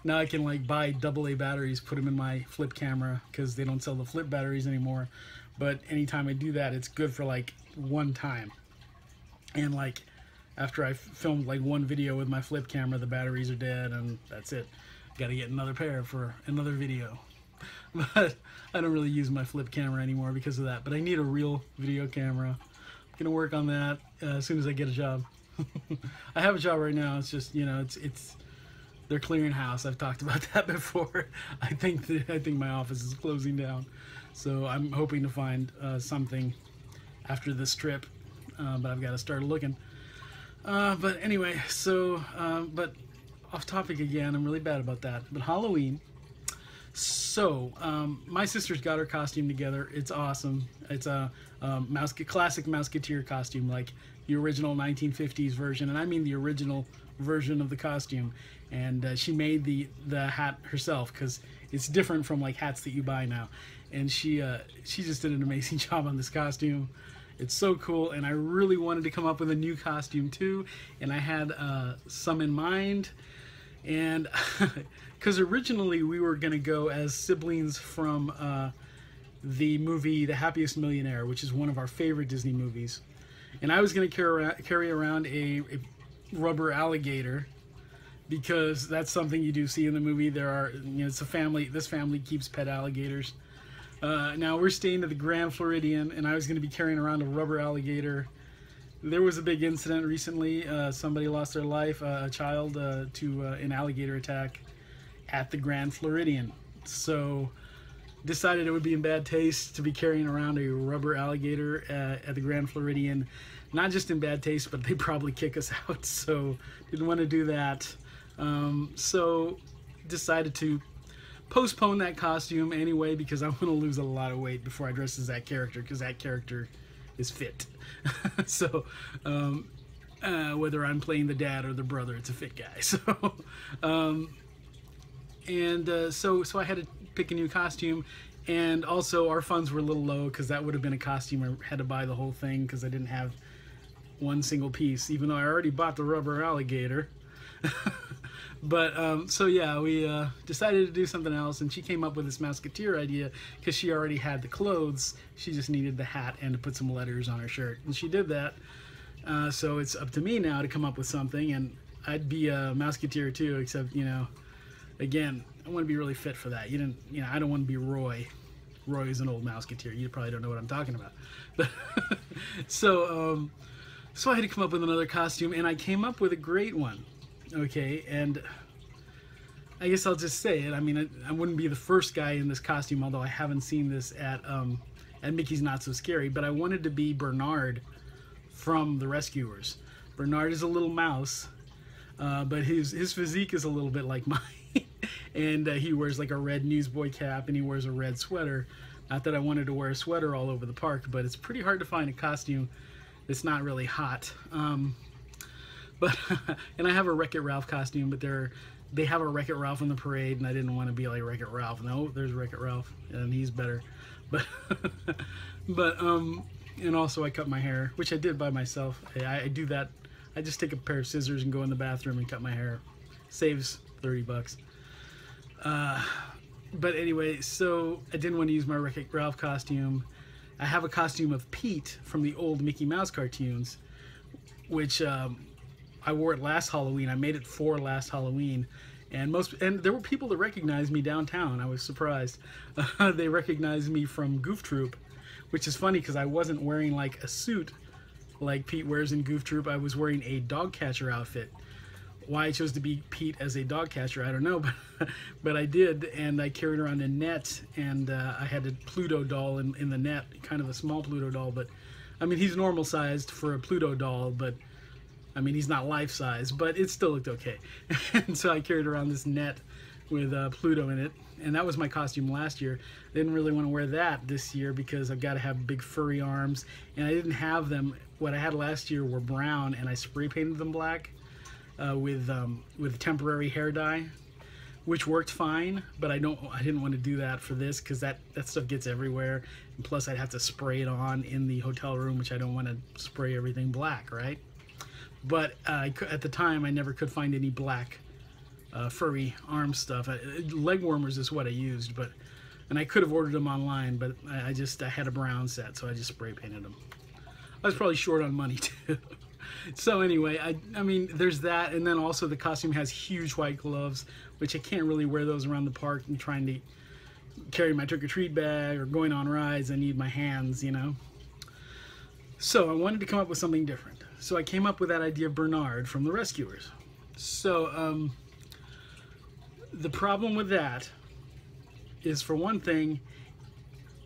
Speaker 1: Now I can like buy AA batteries, put them in my flip camera, because they don't sell the flip batteries anymore. But anytime I do that, it's good for like one time. And like after I filmed like one video with my flip camera, the batteries are dead, and that's it. Gotta get another pair for another video. But I don't really use my flip camera anymore because of that. But I need a real video camera. I'm gonna work on that as soon as I get a job. I have a job right now. It's just, you know, it's they're clearing house. I've talked about that before. I think my office is closing down, so I'm hoping to find something after this trip. But I've got to start looking. But anyway, so but off topic again. I'm really bad about that. But Halloween. So my sister's got her costume together. It's awesome. It's a classic Mouseketeer costume, like the original 1950s version, and I mean the original version of the costume. And she made the hat herself, because it's different from like hats that you buy now. And she just did an amazing job on this costume. It's so cool, and I really wanted to come up with a new costume too, and I had some in mind. And because originally we were gonna go as siblings from the movie The Happiest Millionaire, which is one of our favorite Disney movies. And I was gonna carry around a rubber alligator, because that's something you do see in the movie. There are, you know, it's a family. This family keeps pet alligators. Now we're staying at the Grand Floridian, and I was going to be carrying around a rubber alligator. There was a big incident recently. Somebody lost their life, a child, to an alligator attack at the Grand Floridian. So decided it would be in bad taste to be carrying around a rubber alligator at the Grand Floridian. Not just in bad taste, but they'd probably kick us out. So didn't want to do that. So decided to postpone that costume anyway, because I want to lose a lot of weight before I dress as that character, because that character is fit. So whether I'm playing the dad or the brother, it's a fit guy. So so I had to pick a new costume, and also our funds were a little low, because that would have been a costume I had to buy the whole thing, because I didn't have one single piece, even though I already bought the rubber alligator. But so yeah, we decided to do something else, and she came up with this Mouseketeer idea, because she already had the clothes. She just needed the hat and to put some letters on her shirt, and she did that. So it's up to me now to come up with something, and I'd be a Mouseketeer too, except, you know, again, I want to be really fit for that. You know, I don't want to be Roy. Roy is an old Mouseketeer. You probably don't know what I'm talking about. But so I had to come up with another costume, and I came up with a great one. Okay, and I guess I'll just say it. I mean, I wouldn't be the first guy in this costume, although I haven't seen this at Mickey's Not So Scary, but I wanted to be Bernard from The Rescuers. Bernard is a little mouse, but his physique is a little bit like mine. And he wears like a red newsboy cap, and he wears a red sweater. Not that I wanted to wear a sweater all over the park, but it's pretty hard to find a costume that's not really hot. But and I have a Wreck-It Ralph costume, but they have a Wreck-It Ralph in the parade, and I didn't want to be like Wreck-It Ralph. No, there's Wreck-It Ralph, and he's better. But and also I cut my hair, which I did by myself. I do that. I just take a pair of scissors and go in the bathroom and cut my hair. Saves $30. But anyway, so I didn't want to use my Wreck-It Ralph costume. I have a costume of Pete from the old Mickey Mouse cartoons, which I wore it last Halloween. I made it for last Halloween, and there were people that recognized me downtown. I was surprised. They recognized me from Goof Troop, which is funny because I wasn't wearing like a suit like Pete wears in Goof Troop. I was wearing a dog catcher outfit. Why I chose to be Pete as a dog catcher, I don't know, but I did, and I carried around a net, and I had a Pluto doll in the net, kind of a small Pluto doll, but I mean, he's normal sized for a Pluto doll, but I mean, he's not life size, but it still looked okay. And so I carried around this net with Pluto in it, and that was my costume last year. I didn't really want to wear that this year because I've got to have big furry arms, and I didn't have them. What I had last year were brown, and I spray painted them black with temporary hair dye, which worked fine, but I didn't want to do that for this because that stuff gets everywhere, and plus I'd have to spray it on in the hotel room, which I don't want to spray everything black, right? But at the time I never could find any black furry arm stuff. Leg warmers is what I used, and I could have ordered them online, but I had a brown set, so I just spray painted them. I was probably short on money too. So anyway, I mean, there's that, and then also the costume has huge white gloves, which I can't really wear those around the park and trying to carry my trick-or-treat bag or going on rides. I need my hands, you know. So I wanted to come up with something different. So I came up with that idea of Bernard from The Rescuers. So the problem with that is, for one thing,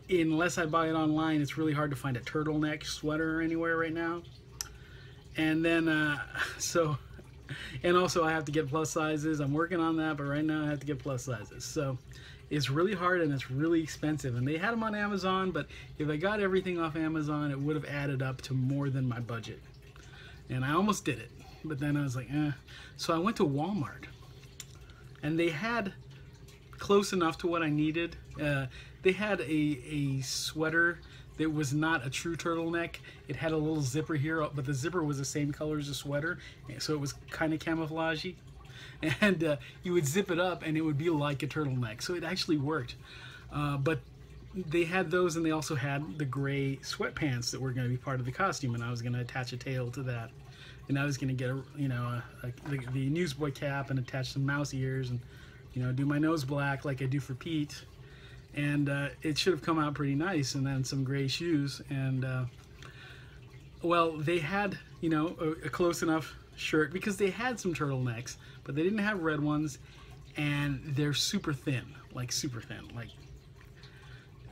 Speaker 1: unless I buy it online, it's really hard to find a turtleneck sweater anywhere right now. And then, and also I have to get plus sizes. I'm working on that, but right now I have to get plus sizes. So it's really hard and it's really expensive. And they had them on Amazon, but if I got everything off Amazon, it would have added up to more than my budget. And I almost did it, but then I was like, eh. So I went to Walmart, and they had close enough to what I needed. They had a sweater that was not a true turtleneck. It had a little zipper here, but the zipper was the same color as the sweater, so it was kind of camouflagey. And you would zip it up and it would be like a turtleneck, so it actually worked. But they had those, and they also had the gray sweatpants that were going to be part of the costume, and I was going to attach a tail to that. And I was going to get the newsboy cap and attach some mouse ears, and do my nose black like I do for Pete. And it should have come out pretty nice, and then some gray shoes. And well, they had a close enough shirt, because they had some turtlenecks, but they didn't have red ones, and they're super thin, like super thin, like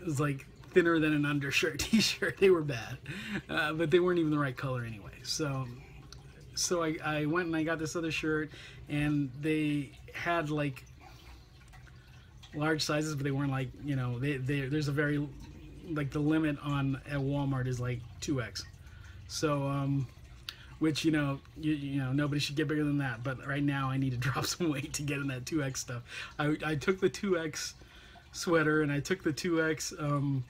Speaker 1: it was like thinner than an undershirt t-shirt. They were bad, but they weren't even the right color anyway. So I went and I got this other shirt, and they had like large sizes, but they weren't like, there's a very, like, the limit on at Walmart is like 2X. So which nobody should get bigger than that, but right now I need to drop some weight to get in that 2X stuff. I took the 2X sweater and I took the 2X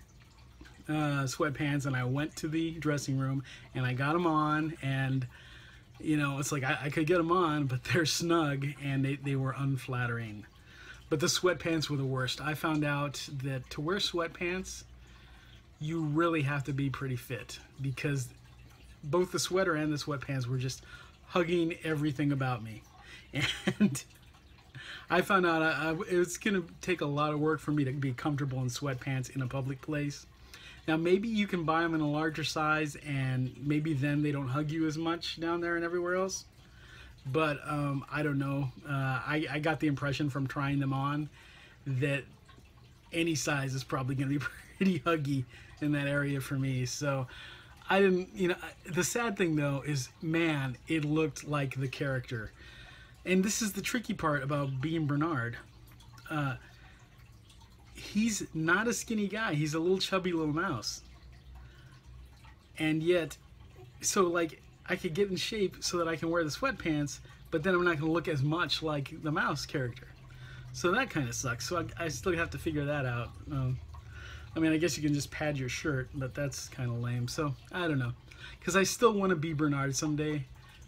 Speaker 1: sweatpants, and I went to the dressing room and I got them on, and it's like I could get them on, but they're snug and they were unflattering. But the sweatpants were the worst. I found out that to wear sweatpants, you really have to be pretty fit, because both the sweater and the sweatpants were just hugging everything about me. And I found out it's going to take a lot of work for me to be comfortable in sweatpants in a public place. Now, maybe you can buy them in a larger size, and maybe then they don't hug you as much down there and everywhere else. But I don't know. I got the impression from trying them on that any size is probably going to be pretty huggy in that area for me. So I didn't, the sad thing though is, man, it looked like the character. And this is the tricky part about being Bernard. He's not a skinny guy. He's a little chubby little mouse. And yet, so like, I could get in shape so that I can wear the sweatpants, but then I'm not going to look as much like the mouse character. So that kind of sucks. So I still have to figure that out. I mean, I guess you can just pad your shirt, but that's kind of lame. So I don't know, because I still want to be Bernard someday.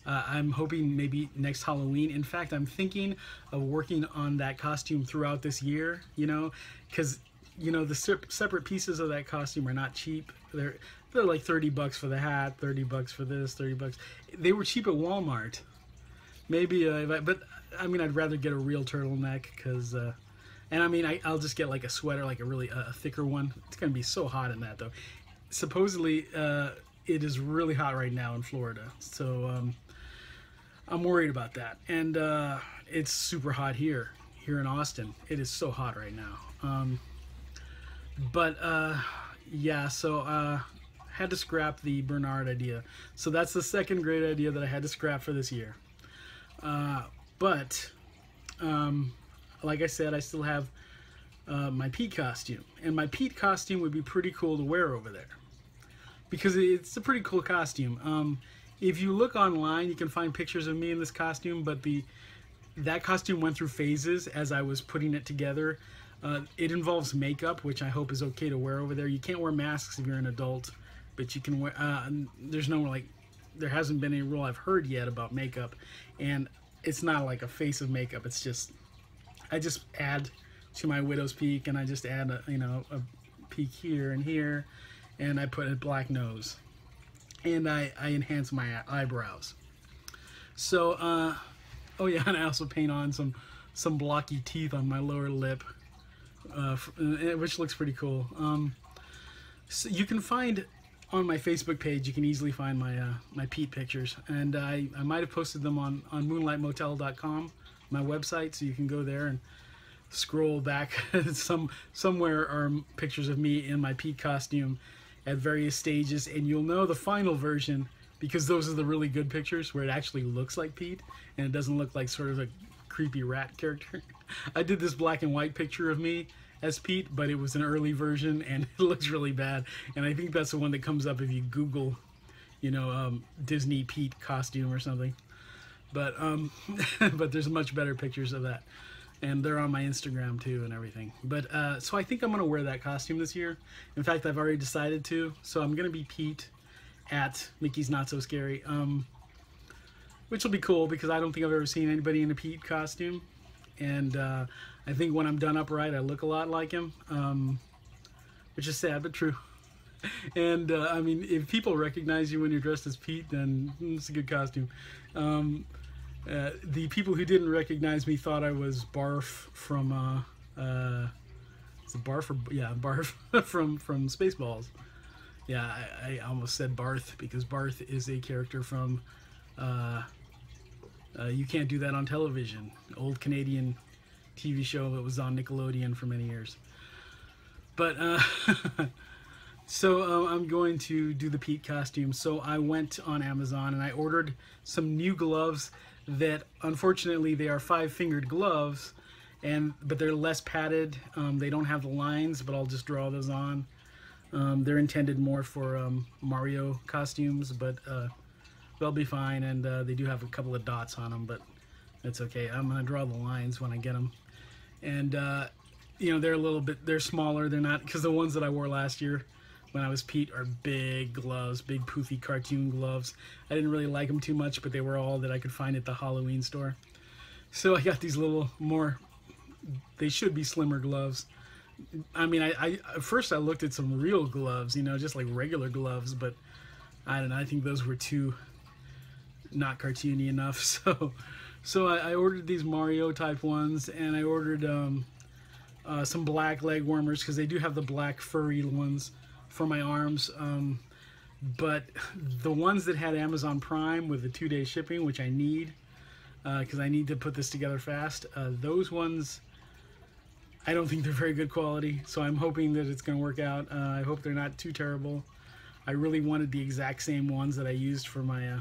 Speaker 1: I'm hoping maybe next Halloween. In fact, I'm thinking of working on that costume throughout this year, because the separate pieces of that costume are not cheap. They're like $30 for the hat, $30 for this, $30. They were cheap at Walmart. Maybe, but I mean, I'd rather get a real turtleneck, because, and I mean, I'll just get like a sweater, like a really thicker one. It's gonna be so hot in that though. Supposedly, it is really hot right now in Florida, so I'm worried about that. And it's super hot here in Austin. It is so hot right now. Yeah, so had to scrap the Bernard idea. So that's the second great idea that I had to scrap for this year. Like I said, I still have my Pete costume, and my Pete costume would be pretty cool to wear over there because it's a pretty cool costume. If you look online, you can find pictures of me in this costume, but that costume went through phases as I was putting it together. It involves makeup, which I hope is okay to wear over there. You can't wear masks if you're an adult, but you can wear, there hasn't been any rule I've heard yet about makeup, and it's not like a face of makeup. It's just, I just add to my widow's peak, and I just add a peak here and here, and I put a black nose, and I enhance my eyebrows. So, oh yeah, and I also paint on some blocky teeth on my lower lip, which looks pretty cool. So you can find on my Facebook page, you can easily find my Pete pictures, and I might have posted them on moonlightmotel.com, my website, so you can go there and scroll back. Somewhere are pictures of me in my Pete costume at various stages, and you'll know the final version because those are the really good pictures where it actually looks like Pete and it doesn't look like sort of a creepy rat character. I did this black and white picture of me as Pete, but it was an early version and it looks really bad, and I think that's the one that comes up if you Google, Disney Pete costume or something. But but there's much better pictures of that, and they're on my Instagram too and everything. But so I think I'm gonna wear that costume this year. In fact, I've already decided to. So I'm gonna be Pete at Mickey's Not So Scary, which will be cool because I don't think I've ever seen anybody in a Pete costume, and I think when I'm done upright, I look a lot like him, which is sad but true. And I mean, if people recognize you when you're dressed as Pete, then it's a good costume. The people who didn't recognize me thought I was Barf from is it Barf or, yeah, Barf from Spaceballs. Yeah, I almost said Barth because Barth is a character from You Can't Do That on Television, old Canadian TV show that was on Nickelodeon for many years. But so I'm going to do the Pete costume. So I went on Amazon and I ordered some new gloves that, unfortunately, they are 5-fingered gloves, but they're less padded. They don't have the lines, but I'll just draw those on. They're intended more for Mario costumes, but they'll be fine, and they do have a couple of dots on them, but it's okay. I'm gonna draw the lines when I get them. And they're a little bit, they're smaller. They're not, because the ones that I wore last year when I was Pete are big gloves, big poofy cartoon gloves. I didn't really like them too much, but they were all that I could find at the Halloween store. So I got these little more, they should be slimmer gloves. I mean, I at first I looked at some real gloves, just like regular gloves, but I don't know, I think those were too not cartoony enough. So I ordered these Mario type ones, and I ordered some black leg warmers because they do have the black furry ones for my arms. But the ones that had Amazon Prime with the 2-day shipping, which I need because I need to put this together fast, those ones, I don't think they're very good quality, so I'm hoping that it's going to work out. I hope they're not too terrible. I really wanted the exact same ones that I used for my,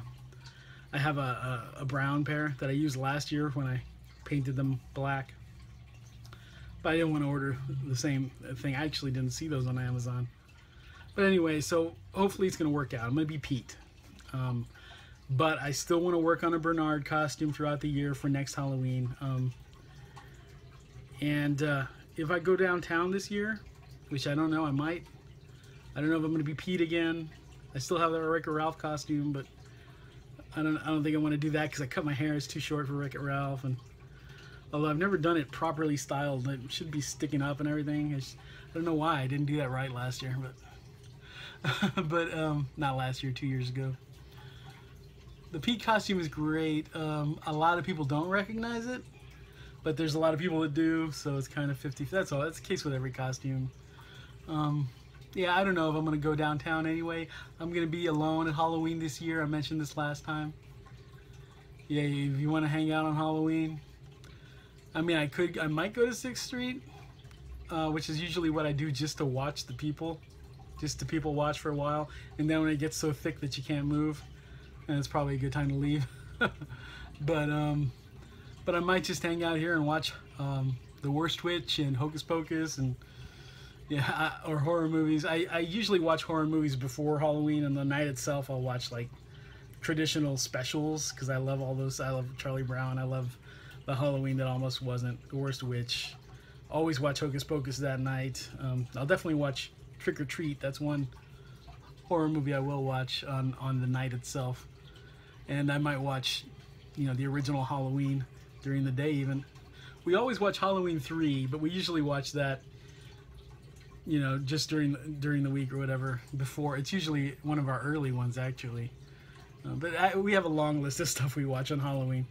Speaker 1: I have a brown pair that I used last year when I painted them black. But I didn't want to order the same thing. I actually didn't see those on Amazon. But anyway, so hopefully it's going to work out. I'm going to be Pete. But I still want to work on a Bernard costume throughout the year for next Halloween. And if I go downtown this year, which I don't know, I might. I don't know if I'm going to be Pete again. I still have that Wreck-It Ralph costume, but I don't think I want to do that because I cut my hair. It's too short for Wreck-It Ralph. And although I've never done it properly styled, it should be sticking up and everything. I don't know why I didn't do that right last year, but but not last year, 2 years ago. The Pete costume is great. A lot of people don't recognize it, but there's a lot of people that do, so it's kind of 50. That's all. That's the case with every costume. yeah, I don't know if I'm gonna go downtown anyway. I'm gonna be alone at Halloween this year. I mentioned this last time. Yeah, if you want to hang out on Halloween, I mean, I might go to 6th Street, which is usually what I do just to watch the people, just to people watch for a while, and then when it gets so thick that you can't move, and it's probably a good time to leave. but I might just hang out here and watch The Worst Witch and Hocus Pocus and or horror movies. I usually watch horror movies before Halloween, and the night itself I'll watch like traditional specials because I love all those. I love Charlie Brown. I love the Halloween That Almost Wasn't, The Worst Witch. Always watch Hocus Pocus that night. I'll definitely watch Trick or Treat. That's one horror movie I will watch on the night itself. And I might watch, the original Halloween during the day even. We always watch Halloween 3, but we usually watch that, just during the week or whatever before. It's usually one of our early ones actually. But we have a long list of stuff we watch on Halloween.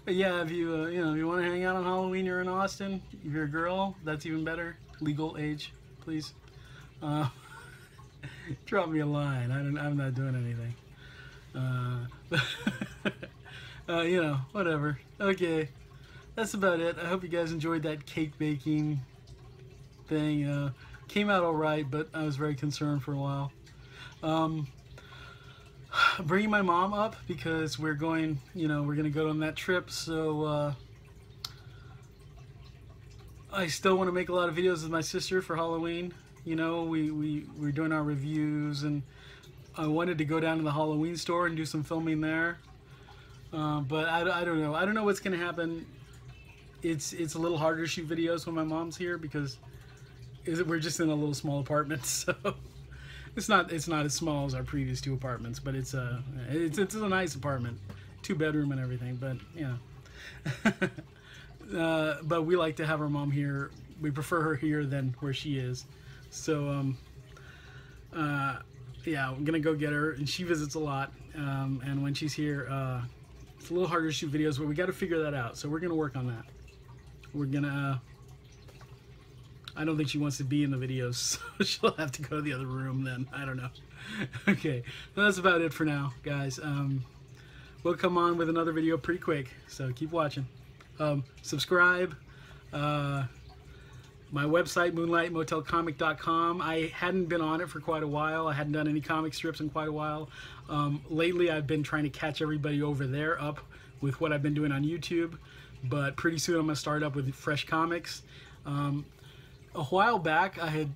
Speaker 1: But yeah, if you if you want to hang out on Halloween, you're in Austin. If you're a girl, that's even better. Legal age, please. Drop me a line. I'm not doing anything. Whatever. Okay, that's about it. I hope you guys enjoyed that cake baking thing. Came out all right, but I was very concerned for a while. Bringing my mom up because we're going to go on that trip, so I still want to make a lot of videos with my sister for Halloween. We're doing our reviews, and I wanted to go down to the Halloween store and do some filming there, but I don't know. I don't know what's going to happen. It's a little harder to shoot videos when my mom's here because we're just in a little small apartment, so it's not as small as our previous 2 apartments, but it's a nice apartment, 2-bedroom and everything. But but we like to have our mom here. We prefer her here than where she is. So yeah, I'm gonna go get her, and she visits a lot. And when she's here, it's a little harder to shoot videos, but we got to figure that out. So we're gonna work on that. We're gonna. I don't think she wants to be in the videos, so she'll have to go to the other room then. I don't know. Okay, well, that's about it for now, guys. We'll come on with another video pretty quick, so keep watching. Subscribe. My website, moonlightmotelcomic.com. I hadn't been on it for quite a while. I hadn't done any comic strips in quite a while. Lately, I've been trying to catch everybody over there up with what I've been doing on YouTube, but pretty soon I'm going to start up with fresh comics. A while back, I had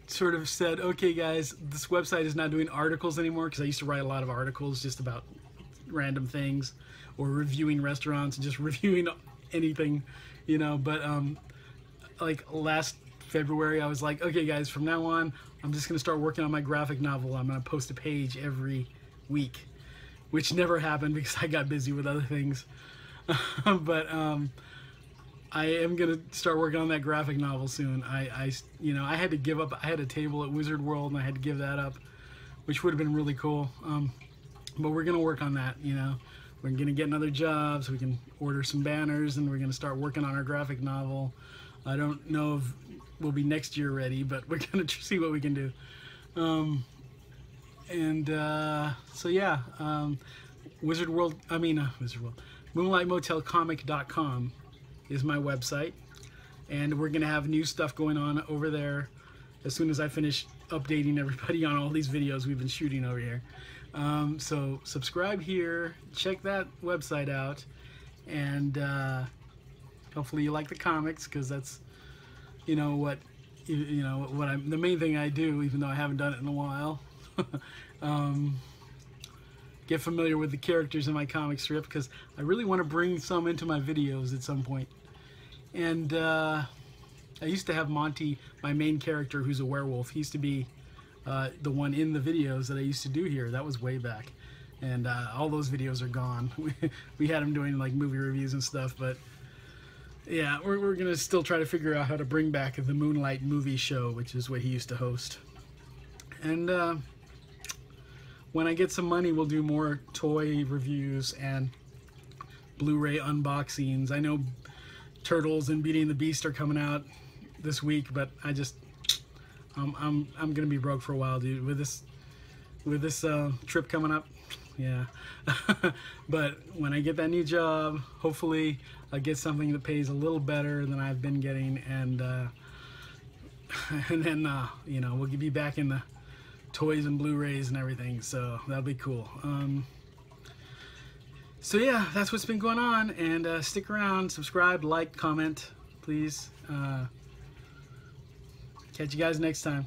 Speaker 1: sort of said, okay guys, this website is not doing articles anymore, because I used to write a lot of articles just about random things, or reviewing restaurants, and just reviewing anything, but like last February, I was like, okay guys, from now on, I'm just going to start working on my graphic novel. I'm going to post a page every week, which never happened because I got busy with other things. But I am gonna start working on that graphic novel soon. I had to give up. I had a table at Wizard World, and I had to give that up, which would have been really cool. But we're gonna work on that. We're gonna get another job so we can order some banners, and we're gonna start working on our graphic novel. I don't know if we'll be next year ready, but we're gonna see what we can do. So yeah, Wizard World. MoonlightMotelComic.com is my website, and we're gonna have new stuff going on over there as soon as I finish updating everybody on all these videos we've been shooting over here. So subscribe here, check that website out, and hopefully you like the comics, because that's the main thing I do, even though I haven't done it in a while. Get familiar with the characters in my comic strip, because I really want to bring some into my videos at some point. And I used to have Monty, my main character, who's a werewolf. He used to be the one in the videos that I used to do here. That was way back, and all those videos are gone. We had him doing like movie reviews and stuff, but yeah, we're gonna still try to figure out how to bring back the Moonlight movie show, which is what he used to host. And when I get some money, we'll do more toy reviews and Blu-ray unboxings. I know Turtles and Beauty and the Beast are coming out this week, but I'm gonna be broke for a while, dude. With this trip coming up, yeah. But when I get that new job, hopefully I'll get something that pays a little better than I've been getting, and then you know, we'll be back in the toys and Blu-rays and everything. So that'll be cool. So yeah, that's what's been going on, and stick around, subscribe, like, comment, please. Catch you guys next time.